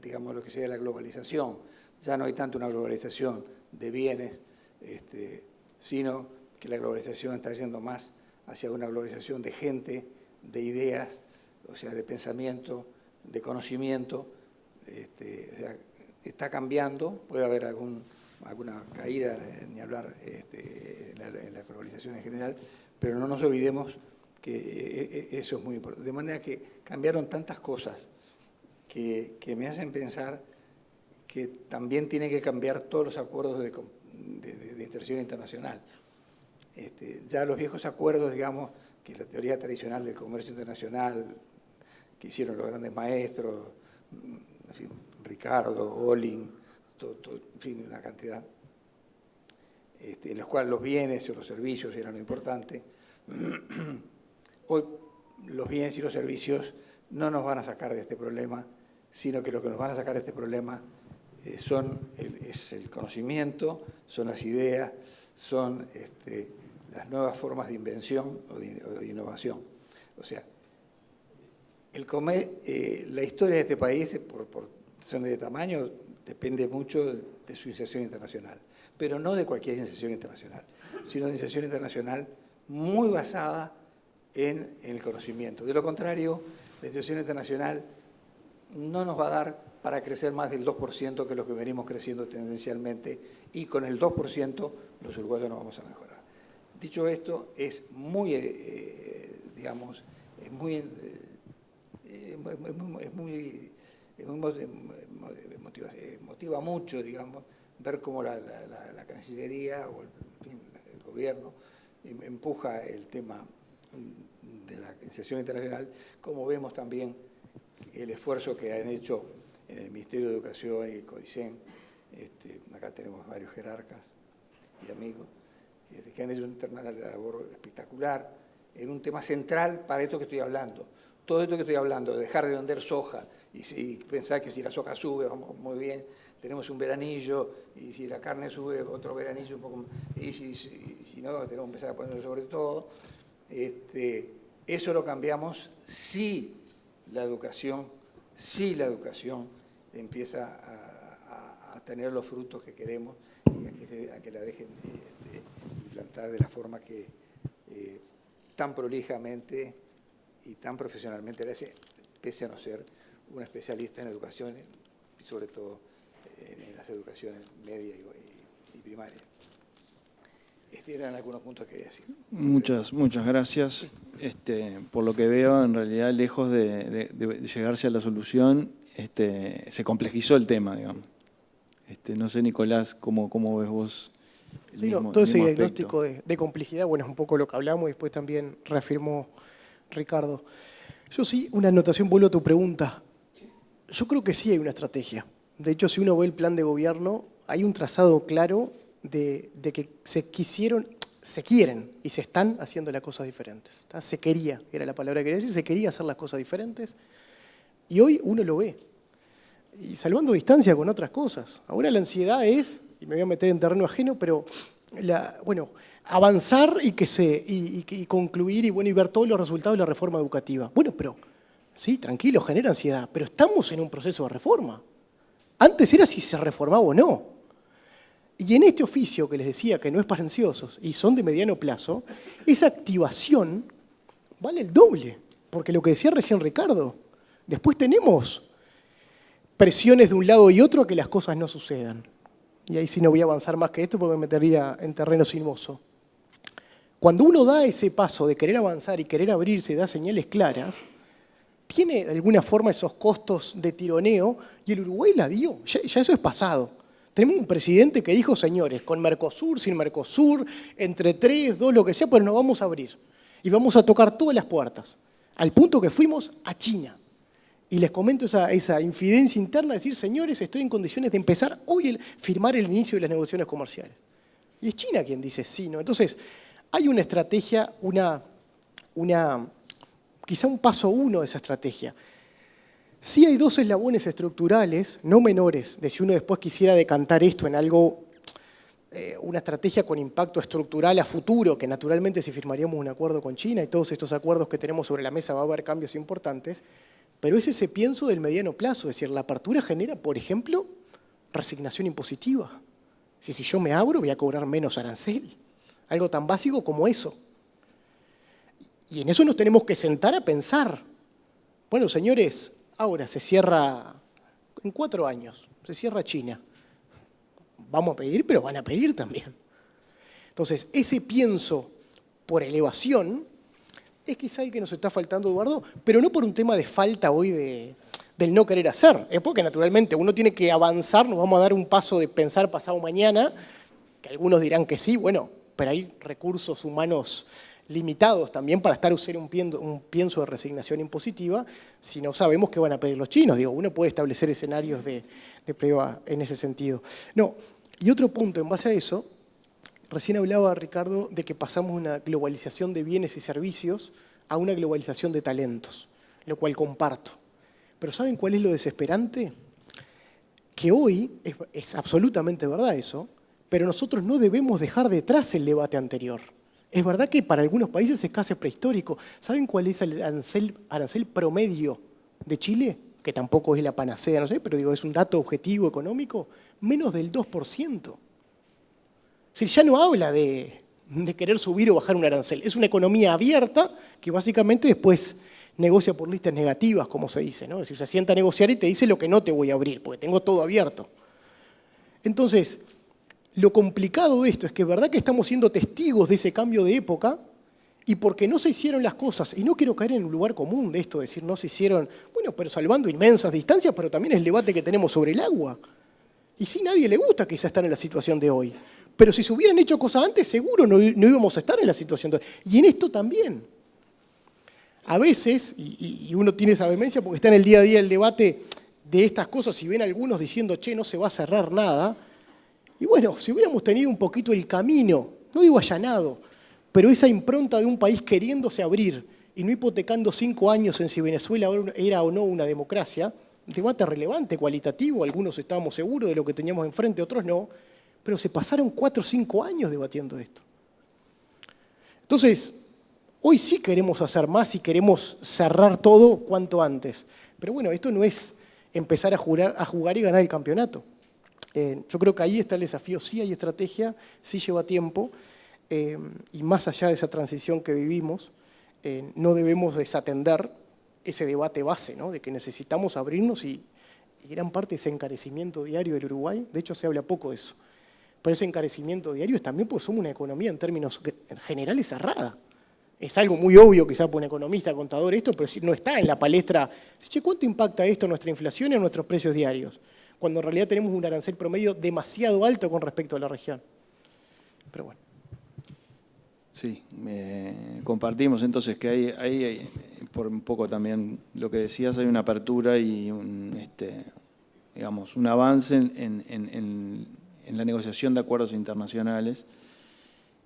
digamos, lo que sería la globalización. Ya no hay tanto una globalización de bienes, sino que la globalización está yendo más hacia una globalización de gente, de ideas, o sea, de pensamiento, de conocimiento. O sea, está cambiando, puede haber alguna caída, ni hablar en la globalización en general, pero no nos olvidemos que eso es muy importante. De manera que cambiaron tantas cosas que me hacen pensar que también tienen que cambiar todos los acuerdos de inserción internacional. Ya los viejos acuerdos, digamos, que la teoría tradicional del comercio internacional, que hicieron los grandes maestros, en fin, Ricardo, Olin, en fin, una cantidad, en los cuales los bienes y los servicios eran lo importante. Hoy los bienes y los servicios no nos van a sacar de este problema, sino que lo que nos van a sacar de este problema es el conocimiento, son las ideas, son las nuevas formas de invención o de innovación. O sea, la historia de este país, por razones de tamaño, depende mucho de su inserción internacional, pero no de cualquier inserción internacional, sino de inserción internacional muy basada en el conocimiento. De lo contrario, la inserción internacional no nos va a dar para crecer más del 2%, que es lo que venimos creciendo tendencialmente, y con el 2% los uruguayos no vamos a mejorar. Dicho esto, es muy, digamos, motiva mucho, digamos, ver cómo la Cancillería o el gobierno empuja el tema de la inserción internacional, como vemos también el esfuerzo que han hecho en el Ministerio de Educación y el CODICEN. Acá tenemos varios jerarcas y amigos que han hecho una labor espectacular en un tema central para esto que estoy hablando. Todo esto que estoy hablando, de dejar de vender soja y pensar que si la soja sube, vamos muy bien, tenemos un veranillo, y si la carne sube, otro veranillo un poco, y si no, tenemos que empezar a ponerlo sobre todo. Eso lo cambiamos si la educación empieza a tener los frutos que queremos y a que la dejen implantar de la forma que tan prolijamente y tan profesionalmente la hace, pese a no ser una especialista en educación y sobre todo en las educaciones media y primaria. Eran algunos puntos que quería decir. Muchas gracias. Por lo que veo, en realidad, lejos de llegarse a la solución, se complejizó el tema, digamos. No sé, Nicolás, ¿cómo ves vos? Sí, todo ese diagnóstico de complejidad, bueno, es un poco lo que hablamos y después también reafirmó Ricardo. Yo sí, una anotación, vuelvo a tu pregunta. Yo creo que sí hay una estrategia. De hecho, si uno ve el plan de gobierno, hay un trazado claro de que se quieren y se están haciendo las cosas diferentes. Se quería, era la palabra que quería decir, se quería hacer las cosas diferentes. Y hoy uno lo ve. Y salvando distancia con otras cosas. Ahora la ansiedad es, y me voy a meter en terreno ajeno, pero avanzar y concluir y ver todos los resultados de la reforma educativa. Bueno, pero sí, tranquilo, genera ansiedad, pero estamos en un proceso de reforma. Antes era si se reformaba o no. Y en este oficio que les decía que no es para ansiosos y son de mediano plazo, esa activación vale el doble. Porque lo que decía recién Ricardo, después tenemos presiones de un lado y otro a que las cosas no sucedan. Y ahí sí no voy a avanzar más que esto porque me metería en terreno sinuoso. Cuando uno da ese paso de querer avanzar y querer abrirse, da señales claras, tiene de alguna forma esos costos de tironeo y el Uruguay la dio. Ya eso es pasado. Tenemos un presidente que dijo, señores, con Mercosur, sin Mercosur, entre 3, 2, lo que sea, pero nos vamos a abrir. Y vamos a tocar todas las puertas. Al punto que fuimos a China. Y les comento esa infidencia interna, decir, señores, estoy en condiciones de empezar hoy a firmar el inicio de las negociaciones comerciales. Y es China quien dice sí, ¿no? Entonces, hay una estrategia, quizá un paso uno de esa estrategia. Sí hay dos eslabones estructurales, no menores, de si uno después quisiera decantar esto en algo, una estrategia con impacto estructural a futuro, que naturalmente si firmaríamos un acuerdo con China y todos estos acuerdos que tenemos sobre la mesa va a haber cambios importantes, pero es ese pienso del mediano plazo, es decir, la apertura genera, por ejemplo, resignación impositiva. Si yo me abro voy a cobrar menos arancel, algo tan básico como eso. Y en eso nos tenemos que sentar a pensar. Bueno, señores, ahora se cierra, en 4 años, se cierra China. Vamos a pedir, pero van a pedir también. Entonces, ese pienso por elevación es quizá el que nos está faltando, Eduardo, pero no por un tema de falta hoy del no querer hacer. Es porque naturalmente uno tiene que avanzar, nos vamos a dar un paso de pensar pasado mañana, que algunos dirán que sí, bueno, pero hay recursos humanos limitados también para estar usando un pienso de resignación impositiva si no sabemos qué van a pedir los chinos. Digo, uno puede establecer escenarios de prueba en ese sentido. No, y otro punto en base a eso, recién hablaba Ricardo de que pasamos una globalización de bienes y servicios a una globalización de talentos, lo cual comparto. Pero ¿saben cuál es lo desesperante? Que hoy, es absolutamente verdad eso, pero nosotros no debemos dejar detrás el debate anterior. Es verdad que para algunos países es casi prehistórico. ¿Saben cuál es el arancel promedio de Chile? Que tampoco es la panacea, no sé, pero digo, es un dato objetivo económico. Menos del 2%. Si ya no habla de querer subir o bajar un arancel. Es una economía abierta que básicamente después negocia por listas negativas, como se dice, ¿no? Es decir, se sienta a negociar y te dice lo que no te voy a abrir, porque tengo todo abierto. Entonces, lo complicado de esto es que es verdad que estamos siendo testigos de ese cambio de época y porque no se hicieron las cosas, y no quiero caer en un lugar común de esto, decir no se hicieron, bueno, pero salvando inmensas distancias, pero también el debate que tenemos sobre el agua. Y sí, nadie le gusta quizá estar en la situación de hoy. Pero si se hubieran hecho cosas antes, seguro no íbamos a estar en la situación de hoy. Y en esto también. a veces, y uno tiene esa vehemencia porque está en el día a día el debate de estas cosas, y ven algunos diciendo, che, no se va a cerrar nada. Y bueno, si hubiéramos tenido un poquito el camino, no digo allanado, pero esa impronta de un país queriéndose abrir y no hipotecando 5 años en si Venezuela era o no una democracia, un debate relevante, cualitativo, algunos estábamos seguros de lo que teníamos enfrente, otros no, pero se pasaron 4 o 5 años debatiendo esto. Entonces, hoy sí queremos hacer más y queremos cerrar todo cuanto antes. Pero bueno, esto no es empezar a jugar y ganar el campeonato. Yo creo que ahí está el desafío, sí hay estrategia, sí lleva tiempo, y más allá de esa transición que vivimos, no debemos desatender ese debate base, ¿no? De que necesitamos abrirnos y gran parte de ese encarecimiento diario del Uruguay, de hecho se habla poco de eso, pero ese encarecimiento diario es también porque somos una economía en términos generales cerrada. Es algo muy obvio quizá para un economista, contador esto, pero no está en la palestra. Che, ¿cuánto impacta esto en nuestra inflación y en nuestros precios diarios? Cuando en realidad tenemos un arancel promedio demasiado alto con respecto a la región. Pero bueno. Sí, compartimos entonces que hay, por un poco también lo que decías, hay una apertura y digamos, un avance en la negociación de acuerdos internacionales.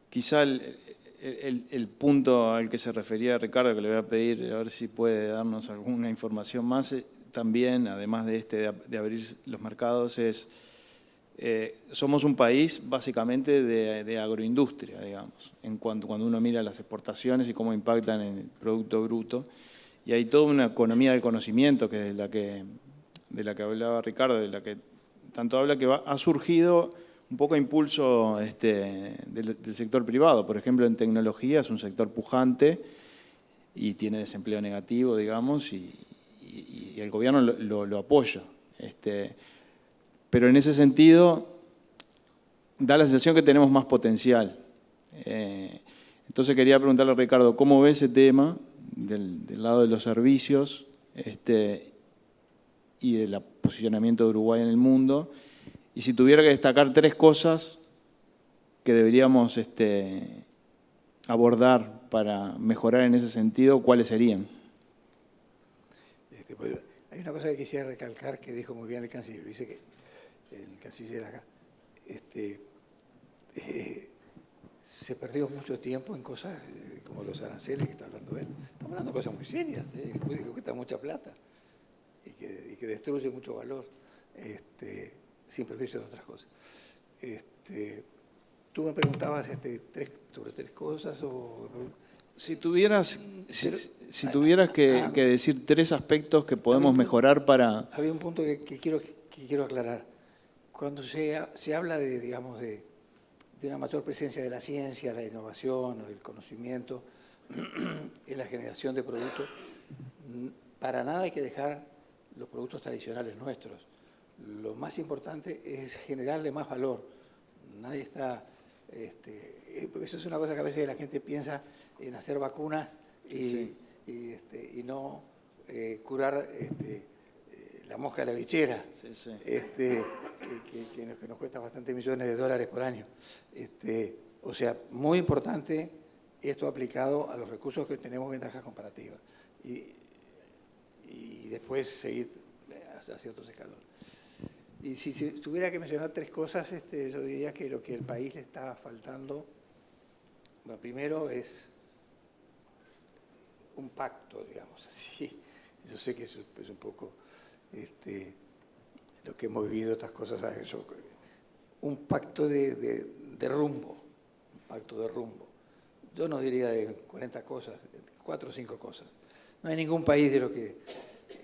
Quizá el punto al que se refería Ricardo, que le voy a pedir a ver si puede darnos alguna información más, también, además de abrir los mercados, es somos un país básicamente de agroindustria, digamos, cuando uno mira las exportaciones y cómo impactan en el Producto Bruto. Y hay toda una economía del conocimiento, que es de la que hablaba Ricardo, de la que tanto habla, que ha surgido un poco a impulso del sector privado. Por ejemplo, en tecnología es un sector pujante y tiene desempleo negativo, digamos, y el gobierno lo apoya. Pero en ese sentido, da la sensación que tenemos más potencial. Entonces quería preguntarle a Ricardo, ¿cómo ve ese tema del lado de los servicios y del posicionamiento de Uruguay en el mundo? Y si tuviera que destacar 3 cosas que deberíamos abordar para mejorar en ese sentido, ¿cuáles serían? Pues, hay una cosa que quisiera recalcar que dijo muy bien el canciller. Dice que el canciller acá se perdió mucho tiempo en cosas como los aranceles que está hablando él. Estamos hablando de cosas muy serias, que cuesta mucha plata y que destruye mucho valor. Sin perjuicio de otras cosas. Tú me preguntabas sobre 3 cosas o... Si tuvieras que decir 3 aspectos que podemos mejorar para... Había un punto que quiero aclarar. Cuando se habla de una mayor presencia de la ciencia, la innovación o del conocimiento en la generación de productos, para nada hay que dejar los productos tradicionales nuestros. Lo más importante es generarle más valor. Nadie está... eso es una cosa que a veces la gente piensa en hacer vacunas y no curar la mosca de la bichera, Sí. que nos cuesta bastantes millones de dólares por año. O sea, muy importante esto aplicado a los recursos que tenemos ventajas comparativas. Y después seguir hacia otros escalones. Y si tuviera que mencionar 3 cosas, yo diría que lo que al país le está faltando, bueno, primero es un pacto, digamos así. Yo sé que eso es un poco lo que hemos vivido, estas cosas, un pacto de rumbo, un pacto de rumbo. Yo no diría de 40 cosas, 4 o 5 cosas. No hay ningún país de los que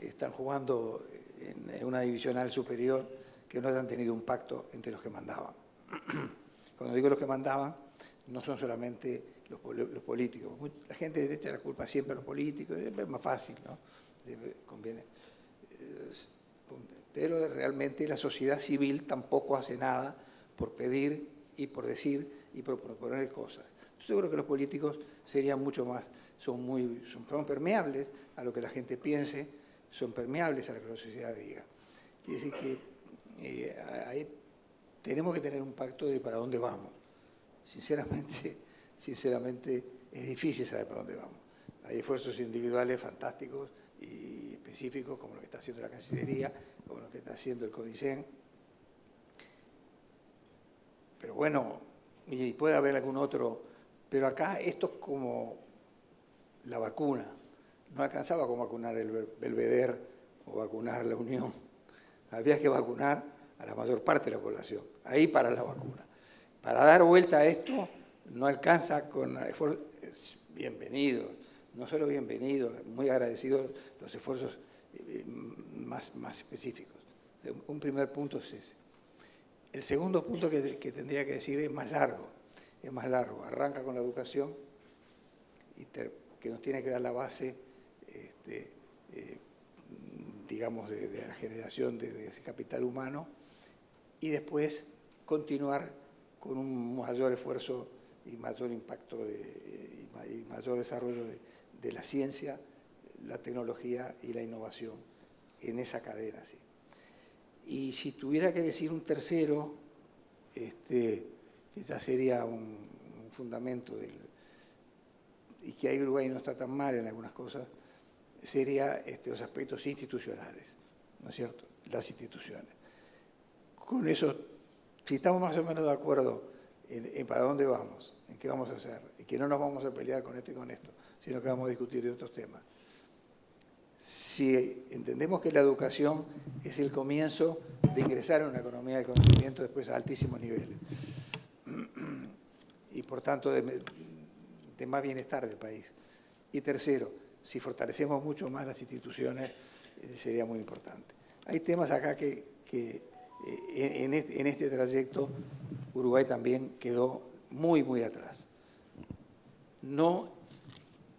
están jugando en una divisional superior que no hayan tenido un pacto entre los que mandaban. Cuando digo los que mandaban, no son solamente los políticos. La gente le echa la culpa siempre a los políticos, es más fácil, ¿no? Conviene. Pero realmente la sociedad civil tampoco hace nada por pedir y por decir y por proponer cosas. Yo creo que los políticos serían mucho más, son permeables a lo que la gente piense, son permeables a lo que la sociedad diga. Quiere decir que ahí tenemos que tener un pacto de para dónde vamos. Sinceramente es difícil saber para dónde vamos. Hay esfuerzos individuales fantásticos y específicos, como lo que está haciendo la Cancillería, como lo que está haciendo el CODICEN. Pero bueno, y puede haber algún otro, pero acá esto es como la vacuna. No alcanzaba con vacunar el Belvedere o vacunar la Unión. Había que vacunar a la mayor parte de la población. Ahí para la vacuna. Para dar vuelta a esto, no alcanza con esfuerzos. Bienvenidos, no solo bienvenidos, muy agradecidos los esfuerzos más específicos. Un primer punto es ese. El segundo punto que tendría que decir es más largo. Arranca con la educación, que nos tiene que dar la base, digamos, de la generación de ese capital humano, y después continuar con un mayor esfuerzo y mayor impacto y mayor desarrollo de la ciencia, la tecnología y la innovación en esa cadena. ¿Sí? Y si tuviera que decir un tercero, que ya sería un fundamento y que ahí Uruguay no está tan mal en algunas cosas, sería los aspectos institucionales, ¿no es cierto? Las instituciones. Con eso, si estamos más o menos de acuerdo en para dónde vamos, en qué vamos a hacer, y que no nos vamos a pelear con esto y con esto, sino que vamos a discutir de otros temas. Si entendemos que la educación es el comienzo de ingresar en una economía del conocimiento después a altísimos niveles, y por tanto de más bienestar del país. Y tercero, si fortalecemos mucho más las instituciones, sería muy importante. Hay temas acá que en este trayecto Uruguay también quedó muy, muy atrás. No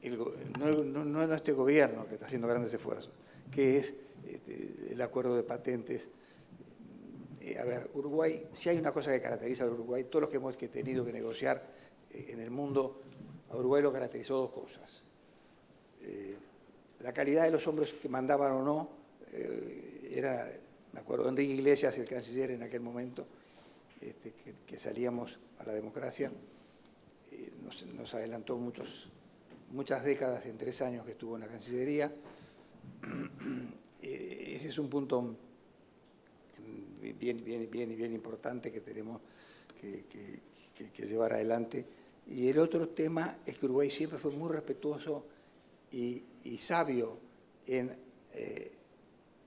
este gobierno que está haciendo grandes esfuerzos, que es el acuerdo de patentes. A ver, Uruguay, si hay una cosa que caracteriza al Uruguay, todos los que hemos tenido que negociar en el mundo, a Uruguay lo caracterizó dos cosas. La calidad de los hombres que mandaban o no, era, me acuerdo, Enrique Iglesias, el canciller en aquel momento, que salíamos a la democracia, nos adelantó muchas décadas en 3 años que estuvo en la Cancillería. Ese es un punto bien importante que tenemos que llevar adelante. Y el otro tema es que Uruguay siempre fue muy respetuoso y sabio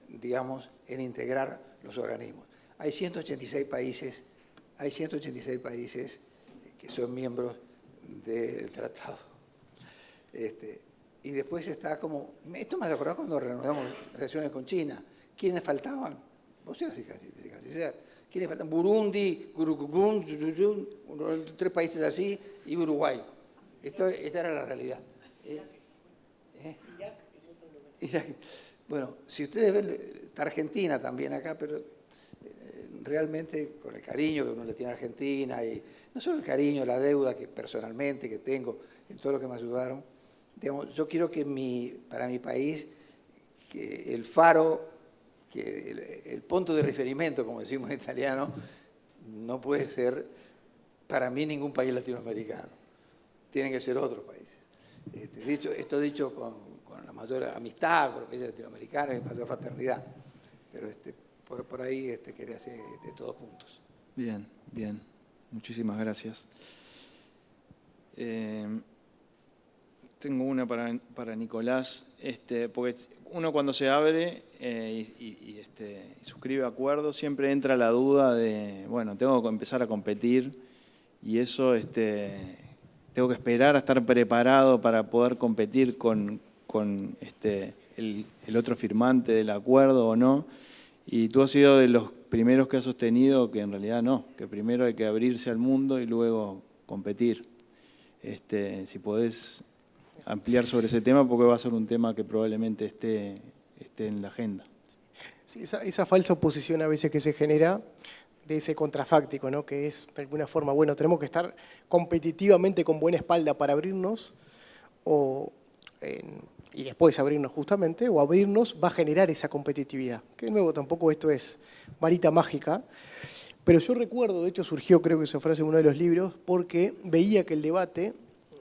digamos, en integrar los organismos. Hay 186 países que son miembros del tratado. Y después está como... Esto me acordó cuando reanudamos relaciones con China. ¿Quiénes faltaban? Vos eras canciller. ¿Quiénes faltaban? Burundi, Gurucugún, 3 países así, y Uruguay. Esta era la realidad. Irak. Bueno, si ustedes ven, está Argentina también acá, pero realmente con el cariño que uno le tiene a Argentina, y no solo el cariño, la deuda que personalmente que tengo en todo lo que me ayudaron, digamos, yo quiero que para mi país, que el faro, que el punto de referimiento, como decimos en italiano, no puede ser para mí ningún país latinoamericano. Tienen que ser otros países. Esto dicho con la mayor amistad con los países latinoamericanos y mayor fraternidad. Pero por ahí quería hacer de todos puntos. Bien. Muchísimas gracias. Tengo una para Nicolás, porque uno cuando se abre y suscribe acuerdos siempre entra la duda de, bueno, tengo que empezar a competir y eso tengo que esperar a estar preparado para poder competir con el otro firmante del acuerdo o no. Y tú has sido de los primeros que has sostenido que en realidad no, que primero hay que abrirse al mundo y luego competir. Si podés ampliar sobre ese tema, porque va a ser un tema que probablemente esté en la agenda. Sí, esa falsa oposición a veces que se genera de ese contrafáctico, ¿no? Que es de alguna forma, bueno, tenemos que estar competitivamente con buena espalda para abrirnos y después abrirnos justamente, o abrirnos va a generar esa competitividad. Que de nuevo tampoco esto es varita mágica, pero yo recuerdo, de hecho surgió creo que esa frase en uno de los libros, porque veía que el debate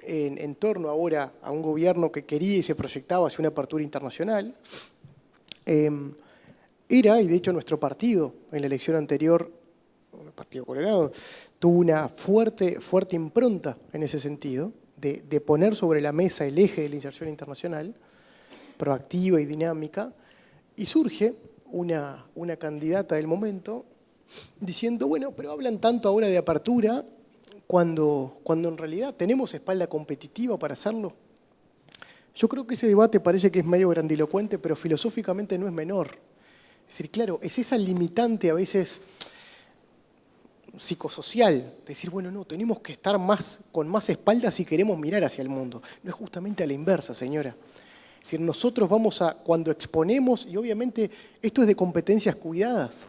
en torno ahora a un gobierno que quería y se proyectaba hacia una apertura internacional, era, y de hecho nuestro partido en la elección anterior, el Partido Colorado, tuvo una fuerte impronta en ese sentido, de poner sobre la mesa el eje de la inserción internacional, proactiva y dinámica, y surge una candidata del momento diciendo, bueno, pero hablan tanto ahora de apertura cuando en realidad tenemos espalda competitiva para hacerlo. Yo creo que ese debate parece que es medio grandilocuente, pero filosóficamente no es menor. Es decir, claro, es esa limitante a veces psicosocial, decir, bueno, no, tenemos que estar con más espalda si queremos mirar hacia el mundo. No es justamente a la inversa, señora. Es decir, nosotros cuando exponemos, y obviamente esto es de competencias cuidadas.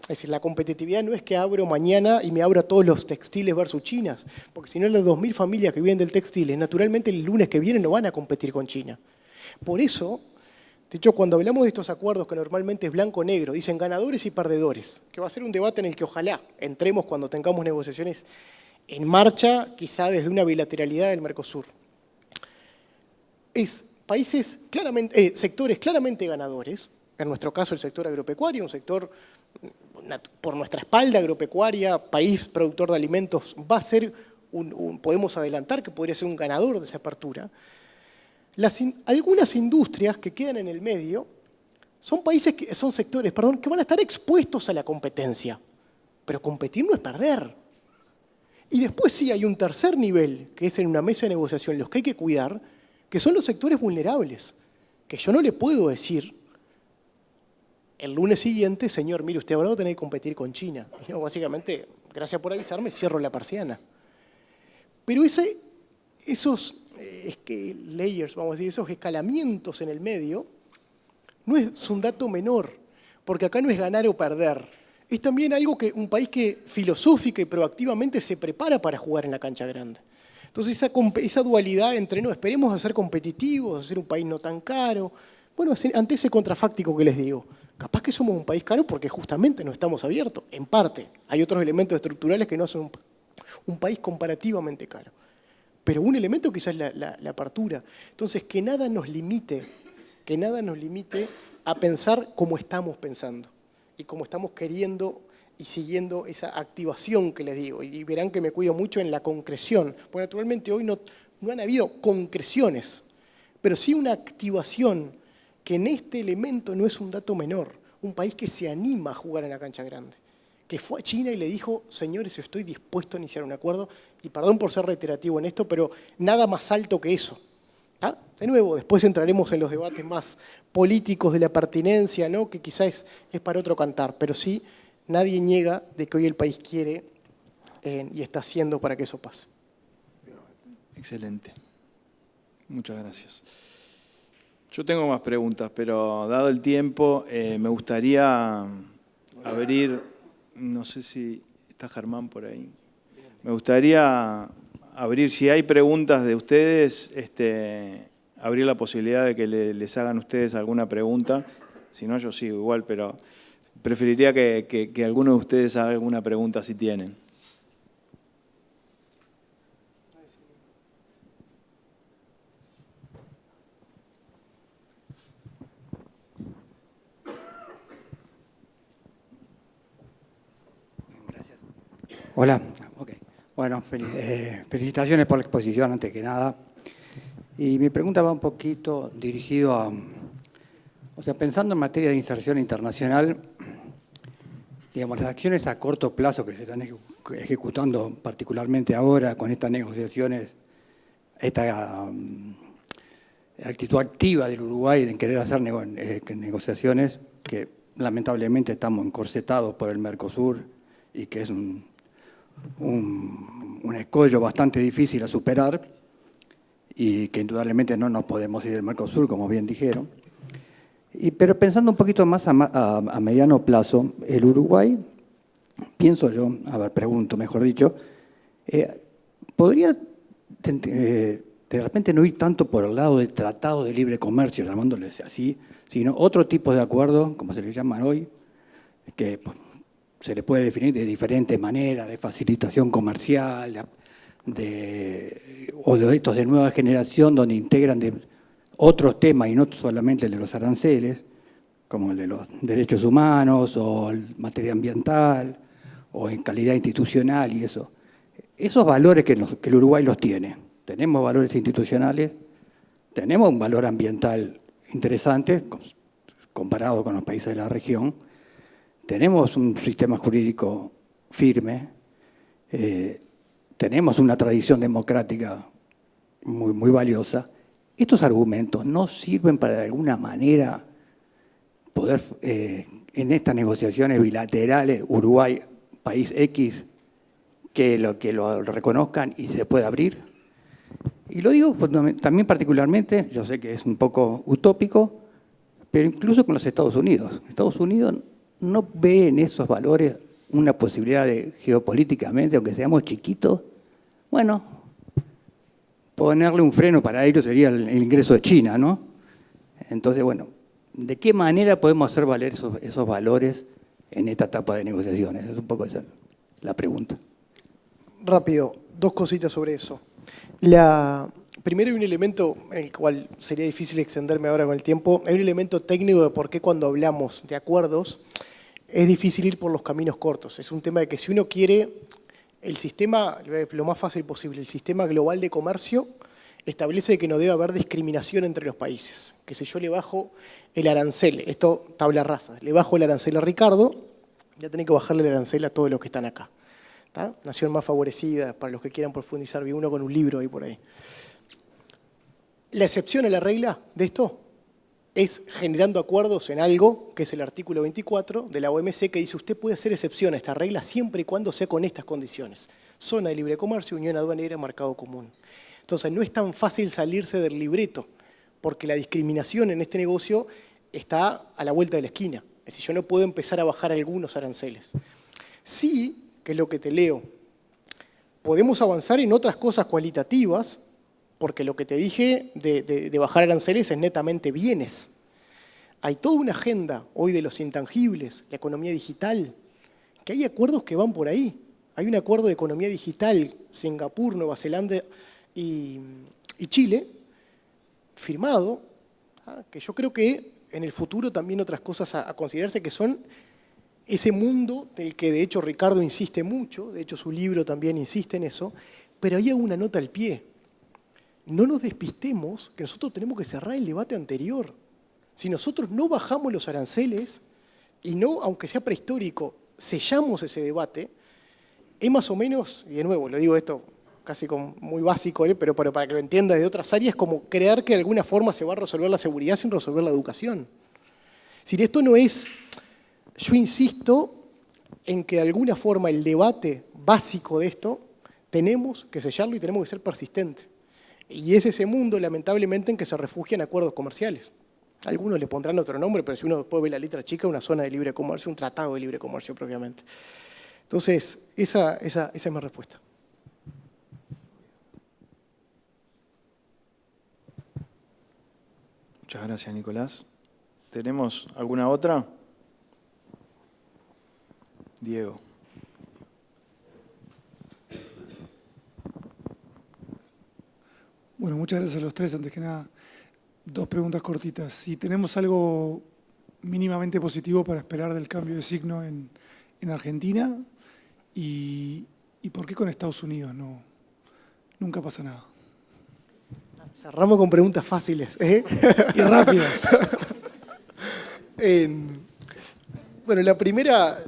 Es decir, la competitividad no es que abro mañana y me abro a todos los textiles versus China, porque si no las 2.000 familias que viven del textil, naturalmente el lunes que viene no van a competir con China. Por eso, de hecho, cuando hablamos de estos acuerdos que normalmente es blanco-negro, dicen ganadores y perdedores, que va a ser un debate en el que ojalá entremos cuando tengamos negociaciones en marcha, quizá desde una bilateralidad del Mercosur. Es sectores claramente ganadores, en nuestro caso el sector agropecuario, un sector por nuestra espalda agropecuaria, país productor de alimentos, va a ser podemos adelantar que podría ser un ganador de esa apertura. Algunas industrias que quedan en el medio son sectores que van a estar expuestos a la competencia, pero competir no es perder. Y después sí hay un tercer nivel, que es en una mesa de negociación, los que hay que cuidar, que son los sectores vulnerables, que yo no le puedo decir el lunes siguiente, señor, mire, usted ahora va a tener que competir con China. Y yo, básicamente, gracias por avisarme, cierro la persiana. Pero esos layers, vamos a decir, esos escalamientos en el medio, no es un dato menor, porque acá no es ganar o perder. Es también algo que un país que filosófica y proactivamente se prepara para jugar en la cancha grande. Entonces esa dualidad entre, no, esperemos a ser competitivos, a ser un país no tan caro, bueno, ante ese contrafáctico que les digo, capaz que somos un país caro porque justamente no estamos abiertos, en parte. Hay otros elementos estructurales que no hacen un país comparativamente caro. Pero un elemento quizás es la apertura. Entonces, que nada nos limite a pensar como estamos pensando y como estamos queriendo y siguiendo esa activación que les digo. Y verán que me cuido mucho en la concreción, porque naturalmente hoy no han habido concreciones, pero sí una activación que en este elemento no es un dato menor. Un país que se anima a jugar en la cancha grande, que fue a China y le dijo, señores, estoy dispuesto a iniciar un acuerdo, y perdón por ser reiterativo en esto, pero nada más alto que eso. ¿Ah? De nuevo, después entraremos en los debates más políticos de la pertinencia, ¿no? Que quizás es para otro cantar, pero sí, nadie niega de que hoy el país quiere y está haciendo para que eso pase. Excelente. Muchas gracias. Yo tengo más preguntas, pero dado el tiempo, me gustaría abrir, no sé si está Germán por ahí, me gustaría abrir, si hay preguntas de ustedes, abrir la posibilidad de que les hagan ustedes alguna pregunta. Si no, yo sigo igual, pero preferiría que alguno de ustedes haga alguna pregunta si tienen. Hola, okay. Bueno, felicitaciones por la exposición antes que nada. Y mi pregunta va un poquito dirigido a, pensando en materia de inserción internacional, digamos, las acciones a corto plazo que se están ejecutando particularmente ahora con estas negociaciones, esta actitud activa del Uruguay en querer hacer negociaciones que lamentablemente estamos encorsetados por el Mercosur y que es un escollo bastante difícil a superar y que indudablemente no nos podemos ir del Mercosur, como bien dijeron. Pero pensando un poquito más a mediano plazo, el Uruguay, pienso yo, pregunto mejor dicho, ¿podría de repente no ir tanto por el lado del Tratado de Libre Comercio, llamándoles así, sino otro tipo de acuerdo, como se le llama hoy, que se le puede definir de diferentes maneras, de facilitación comercial, o de estos de nueva generación donde integran otros temas y no solamente el de los aranceles, como el de los derechos humanos o el materia ambiental o en calidad institucional y eso. Esos valores que el Uruguay los tiene. Tenemos valores institucionales, tenemos un valor ambiental interesante comparado con los países de la región, tenemos un sistema jurídico firme, tenemos una tradición democrática muy, muy valiosa. Estos argumentos no sirven para de alguna manera poder, en estas negociaciones bilaterales, Uruguay, país X, que lo reconozcan y se pueda abrir. Y lo digo también particularmente, yo sé que es un poco utópico, pero incluso con los Estados Unidos. Estados Unidos no ve en esos valores una posibilidad de geopolíticamente, aunque seamos chiquitos, bueno, ponerle un freno para ellos sería el ingreso de China, ¿no? Entonces, bueno, ¿de qué manera podemos hacer valer esos valores en esta etapa de negociaciones? Es un poco esa la pregunta. Rápido, dos cositas sobre eso. Primero hay un elemento en el cual sería difícil extenderme ahora con el tiempo. Hay un elemento técnico de por qué cuando hablamos de acuerdos es difícil ir por los caminos cortos. Es un tema de que si uno quiere el sistema, lo más fácil posible, el sistema global de comercio establece que no debe haber discriminación entre los países. Que si yo le bajo el arancel, esto tabla rasa, le bajo el arancel a Ricardo, ya tenés que bajarle el arancel a todos los que están acá. ¿Tá? Nación más favorecida, para los que quieran profundizar, vi uno con un libro ahí por ahí. La excepción a la regla de esto es generando acuerdos en algo, que es el artículo 24 de la OMC, que dice usted puede hacer excepción a esta regla siempre y cuando sea con estas condiciones. Zona de libre comercio, unión aduanera, mercado común. Entonces no es tan fácil salirse del libreto, porque la discriminación en este negocio está a la vuelta de la esquina. Es decir, yo no puedo empezar a bajar algunos aranceles. Sí, que es lo que te leo, podemos avanzar en otras cosas cualitativas, porque lo que te dije de bajar aranceles es netamente bienes. Hay toda una agenda hoy de los intangibles, la economía digital, que hay acuerdos que van por ahí. Hay un acuerdo de economía digital, Singapur, Nueva Zelanda y Chile, firmado, que yo creo que en el futuro también otras cosas a considerarse que son ese mundo del que de hecho Ricardo insiste mucho, de hecho su libro también insiste en eso, pero hay una nota al pie. No nos despistemos que nosotros tenemos que cerrar el debate anterior. Si nosotros no bajamos los aranceles y no, aunque sea prehistórico, sellamos ese debate, es más o menos, y de nuevo, lo digo esto casi como muy básico, pero para que lo entiendas de otras áreas, como creer que de alguna forma se va a resolver la seguridad sin resolver la educación. Si esto no es, yo insisto en que de alguna forma el debate básico de esto tenemos que sellarlo y tenemos que ser persistentes. Y es ese mundo, lamentablemente, en que se refugian acuerdos comerciales. Algunos le pondrán otro nombre, pero si uno después ve la letra chica, una zona de libre comercio, un tratado de libre comercio propiamente. Entonces, esa es mi respuesta. Muchas gracias, Nicolás. ¿Tenemos alguna otra? Diego. Bueno, muchas gracias a los tres. Antes que nada, dos preguntas cortitas. Si tenemos algo mínimamente positivo para esperar del cambio de signo en Argentina, y por qué con Estados Unidos nunca pasa nada. Cerramos con preguntas fáciles. Y rápidas. Bueno, la primera,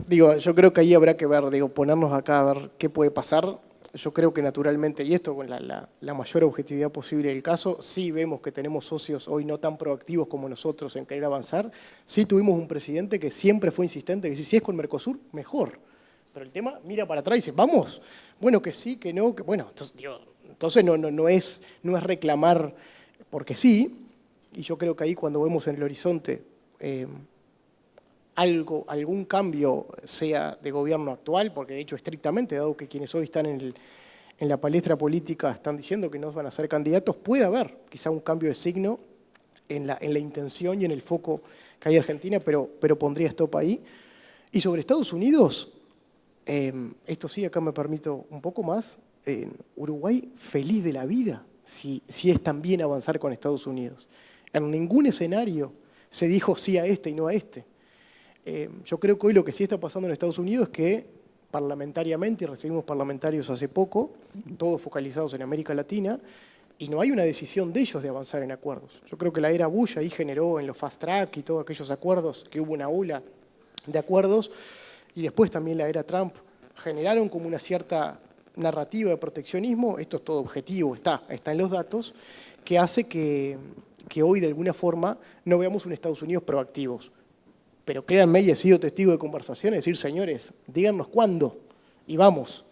yo creo que ahí habrá que ver, ponernos acá a ver qué puede pasar. Yo creo que naturalmente, y esto con la mayor objetividad posible del caso, sí vemos que tenemos socios hoy no tan proactivos como nosotros en querer avanzar. Sí tuvimos un presidente que siempre fue insistente, que si es con Mercosur, mejor. Pero el tema mira para atrás y dice, vamos, bueno, que sí, que no, que bueno. Entonces no es reclamar porque sí, y yo creo que ahí cuando vemos en el horizonte algún cambio sea de gobierno actual, porque de hecho estrictamente, dado que quienes hoy están en la palestra política están diciendo que no van a ser candidatos, puede haber quizá un cambio de signo en la intención y en el foco que hay en Argentina, pero pondría stop ahí. Y sobre Estados Unidos, esto sí, acá me permito un poco más, Uruguay feliz de la vida si es también avanzar con Estados Unidos. En ningún escenario se dijo sí a este y no a este. Yo creo que hoy lo que sí está pasando en Estados Unidos es que parlamentariamente, y recibimos parlamentarios hace poco, todos focalizados en América Latina, y no hay una decisión de ellos de avanzar en acuerdos. Yo creo que la era Bush ahí generó en los fast track y todos aquellos acuerdos, que hubo una ola de acuerdos, y después también la era Trump, generaron como una cierta narrativa de proteccionismo, esto es todo objetivo, está en los datos, que hace que hoy de alguna forma no veamos un Estados Unidos proactivos. Pero créanme, y he sido testigo de conversaciones, decir, señores, díganos cuándo, y vamos.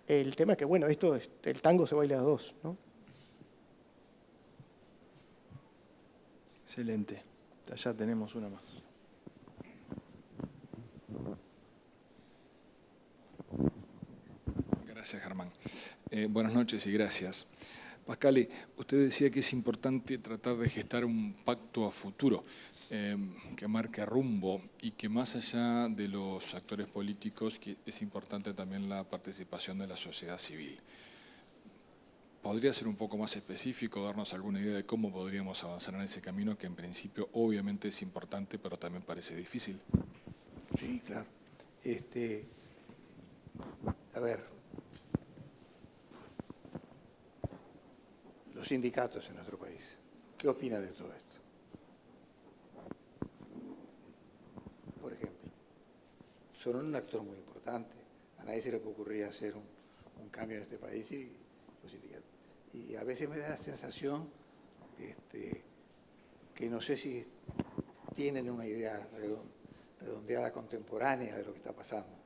El tema es que, bueno, el tango se baila a dos, ¿no? Excelente. Allá tenemos una más. Gracias, Germán. Buenas noches y gracias. Pascale, usted decía que es importante tratar de gestar un pacto a futuro que marque rumbo y que más allá de los actores políticos, que es importante también la participación de la sociedad civil. ¿Podría ser un poco más específico, darnos alguna idea de cómo podríamos avanzar en ese camino que en principio obviamente es importante, pero también parece difícil? Sí, claro. A ver, los sindicatos en nuestro país, ¿qué opinan de todo esto? Por ejemplo, son un actor muy importante. A nadie se le ocurriría hacer un cambio en este país y los sindicatos. Y a veces me da la sensación que no sé si tienen una idea redondeada contemporánea de lo que está pasando.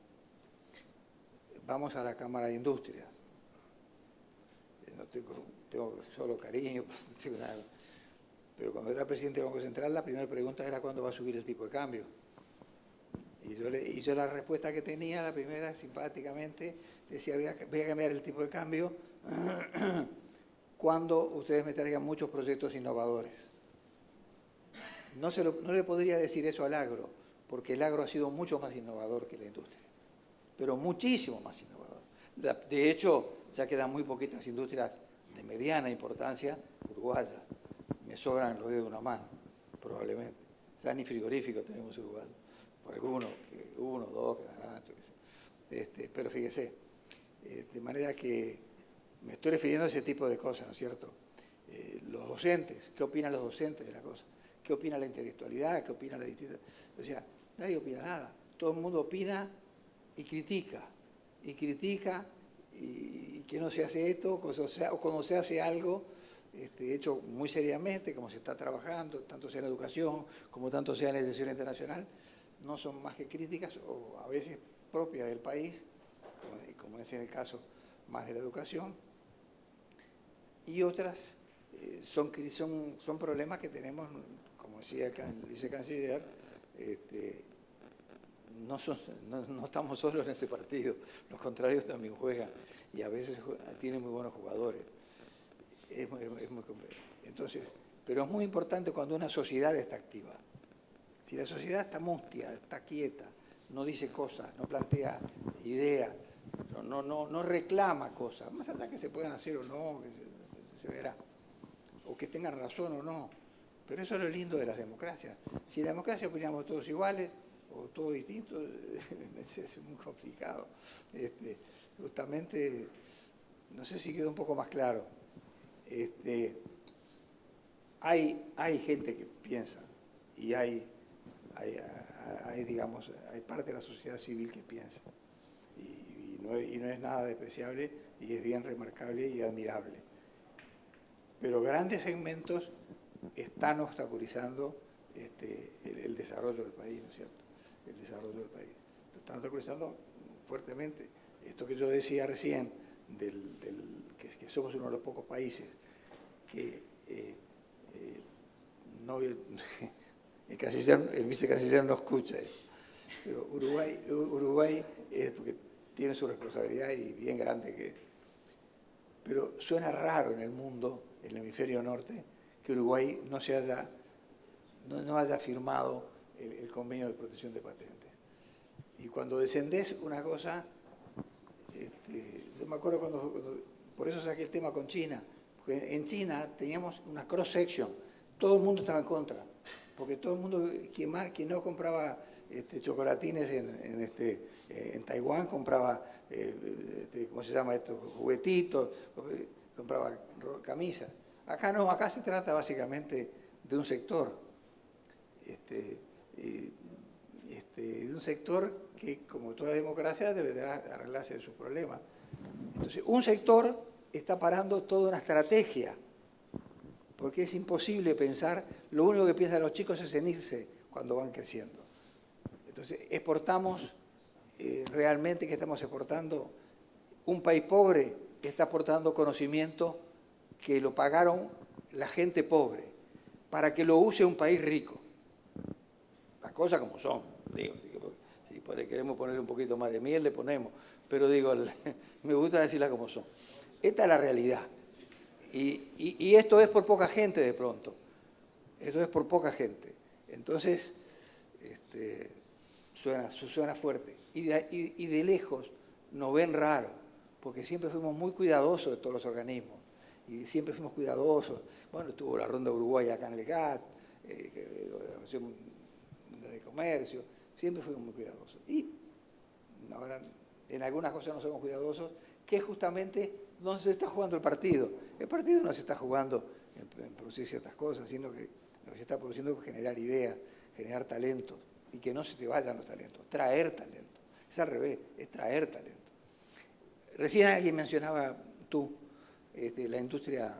Vamos a la Cámara de Industrias. No tengo solo cariño, no tengo nada. Pero cuando era presidente del Banco Central, la primera pregunta era cuándo va a subir el tipo de cambio. Y yo la respuesta que tenía, la primera, simpáticamente, decía, voy a cambiar el tipo de cambio cuando ustedes me traigan muchos proyectos innovadores. No le podría decir eso al agro, porque el agro ha sido mucho más innovador que la industria, pero muchísimo más innovador. De hecho, ya quedan muy poquitas industrias de mediana importancia uruguayas. Me sobran los dedos de una mano, probablemente. Ya ni frigorífico tenemos uruguayos. Por algunos, uno, dos, quedarán. Pero fíjese, de manera que me estoy refiriendo a ese tipo de cosas, ¿no es cierto? Los docentes, ¿qué opinan los docentes de la cosa? ¿Qué opina la intelectualidad? ¿Qué opina la distinta? O sea, nadie opina nada. Todo el mundo opina y critica. Y que no se hace esto, o cuando se hace algo, hecho muy seriamente, como se está trabajando, tanto sea en educación, como tanto sea en la educación internacional, no son más que críticas, o a veces propias del país, como es en el caso más de la educación, y otras son problemas que tenemos, como decía el vicecanciller, no estamos solos en ese partido, los contrarios también juegan, y a veces tienen muy buenos jugadores. Es muy complejo. Entonces, pero es muy importante cuando una sociedad está activa. Si la sociedad está mustia, está quieta, no dice cosas, no plantea ideas, no reclama cosas, más allá que se puedan hacer o no, se verá, o que tengan razón o no. Pero eso es lo lindo de las democracias. Si en la democracia opinamos todos iguales o todos distintos, es muy complicado. Justamente, no sé si quedó un poco más claro. Hay gente que piensa y hay parte de la sociedad civil que piensa y no es nada despreciable y es bien remarcable y admirable. Pero grandes segmentos están obstaculizando el desarrollo del país, ¿no es cierto? El desarrollo del país. Lo están obstaculizando fuertemente. Esto que yo decía recién, que somos uno de los pocos países que el vicecanciller no escucha eso. Pero Uruguay es porque tiene su responsabilidad y bien grande pero suena raro en el mundo, en el hemisferio norte, que Uruguay no haya firmado el convenio de protección de patentes. Y cuando descendés una cosa, yo me acuerdo cuando Por eso saqué el tema con China. Porque en China teníamos una cross-section. Todo el mundo estaba en contra. Porque todo el mundo, quien no compraba chocolatines en Taiwán, compraba, ¿cómo se llama esto? Juguetitos, compraba camisas. Acá no, acá se trata básicamente de un sector. De un sector que, como toda democracia, deberá arreglarse de sus problemas. Entonces, un sector está parando toda una estrategia, porque es imposible pensar, lo único que piensan los chicos es en irse cuando van creciendo. Entonces, exportamos, realmente, ¿qué estamos exportando? Un país pobre que está aportando conocimiento que lo pagaron la gente pobre, para que lo use un país rico. Las cosas como son, digo, si queremos poner un poquito más de miel, le ponemos, pero digo, me gusta decirlas como son. Esta es la realidad. Y esto es por poca gente de pronto. Esto es por poca gente. Entonces, suena fuerte. Y de lejos nos ven raro, porque siempre fuimos muy cuidadosos de todos los organismos. Y siempre fuimos cuidadosos. Bueno, estuvo la Ronda Uruguay acá en el GATT, la Organización de Comercio, siempre fuimos muy cuidadosos. Y ahora en algunas cosas no somos cuidadosos, que es justamente donde se está jugando el partido. El partido no se está jugando en producir ciertas cosas, sino que lo que se está produciendo es generar ideas, generar talentos, y que no se te vayan los talentos, traer talentos. Es al revés, es traer talentos. Recién alguien mencionaba tú, la industria,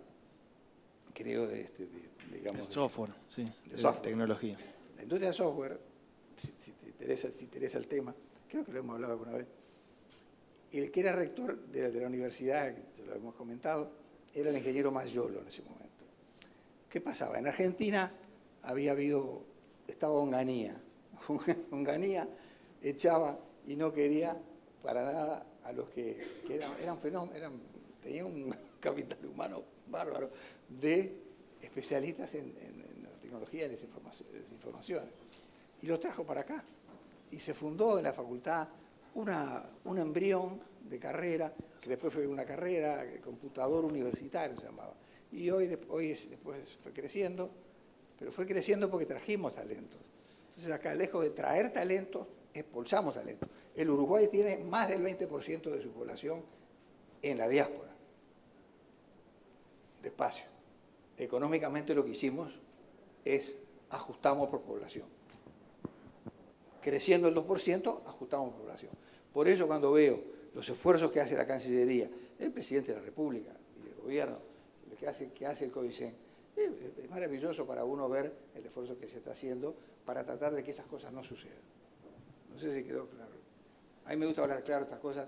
creo, digamos... El software, sí, de de software. tecnología. La industria de software, si te interesa el tema, creo que lo hemos hablado alguna vez, el que era rector de la universidad, que lo hemos comentado, era el ingeniero Mayolo en ese momento. ¿Qué pasaba? En Argentina estaba Onganía. Onganía echaba y no quería para nada a los que eran fenómenos, tenían un capital humano bárbaro de especialistas en tecnología y desinformaciones. Y los trajo para acá. Y se fundó en la facultad un embrión de carrera, que después fue una carrera, computador universitario se llamaba. Y después fue creciendo, pero fue creciendo porque trajimos talentos. Entonces acá, lejos de traer talentos, expulsamos talentos. El Uruguay tiene más del 20% de su población en la diáspora. Despacio. Económicamente lo que hicimos es ajustamos por población. Creciendo el 2%, ajustamos por población. Por eso cuando veo los esfuerzos que hace la Cancillería, el Presidente de la República y el Gobierno, lo que hace el CODICEN, es maravilloso para uno ver el esfuerzo que se está haciendo para tratar de que esas cosas no sucedan. No sé si quedó claro. A mí me gusta hablar claro estas cosas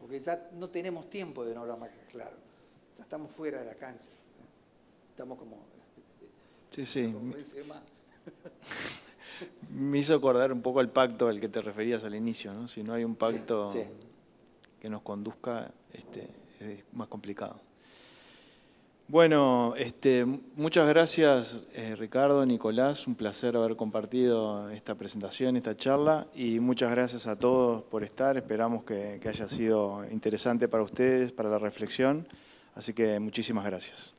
porque ya no tenemos tiempo de no hablar más claro. Ya estamos fuera de la cancha. Estamos como... Sí. Como dice Emma. Me hizo acordar un poco al pacto al que te referías al inicio, ¿no? Si no hay un pacto Sí. que nos conduzca, es más complicado. Bueno, muchas gracias Ricardo, Nicolás, un placer haber compartido esta presentación, esta charla, y muchas gracias a todos por estar. Esperamos que haya sido interesante para ustedes, para la reflexión, así que muchísimas gracias.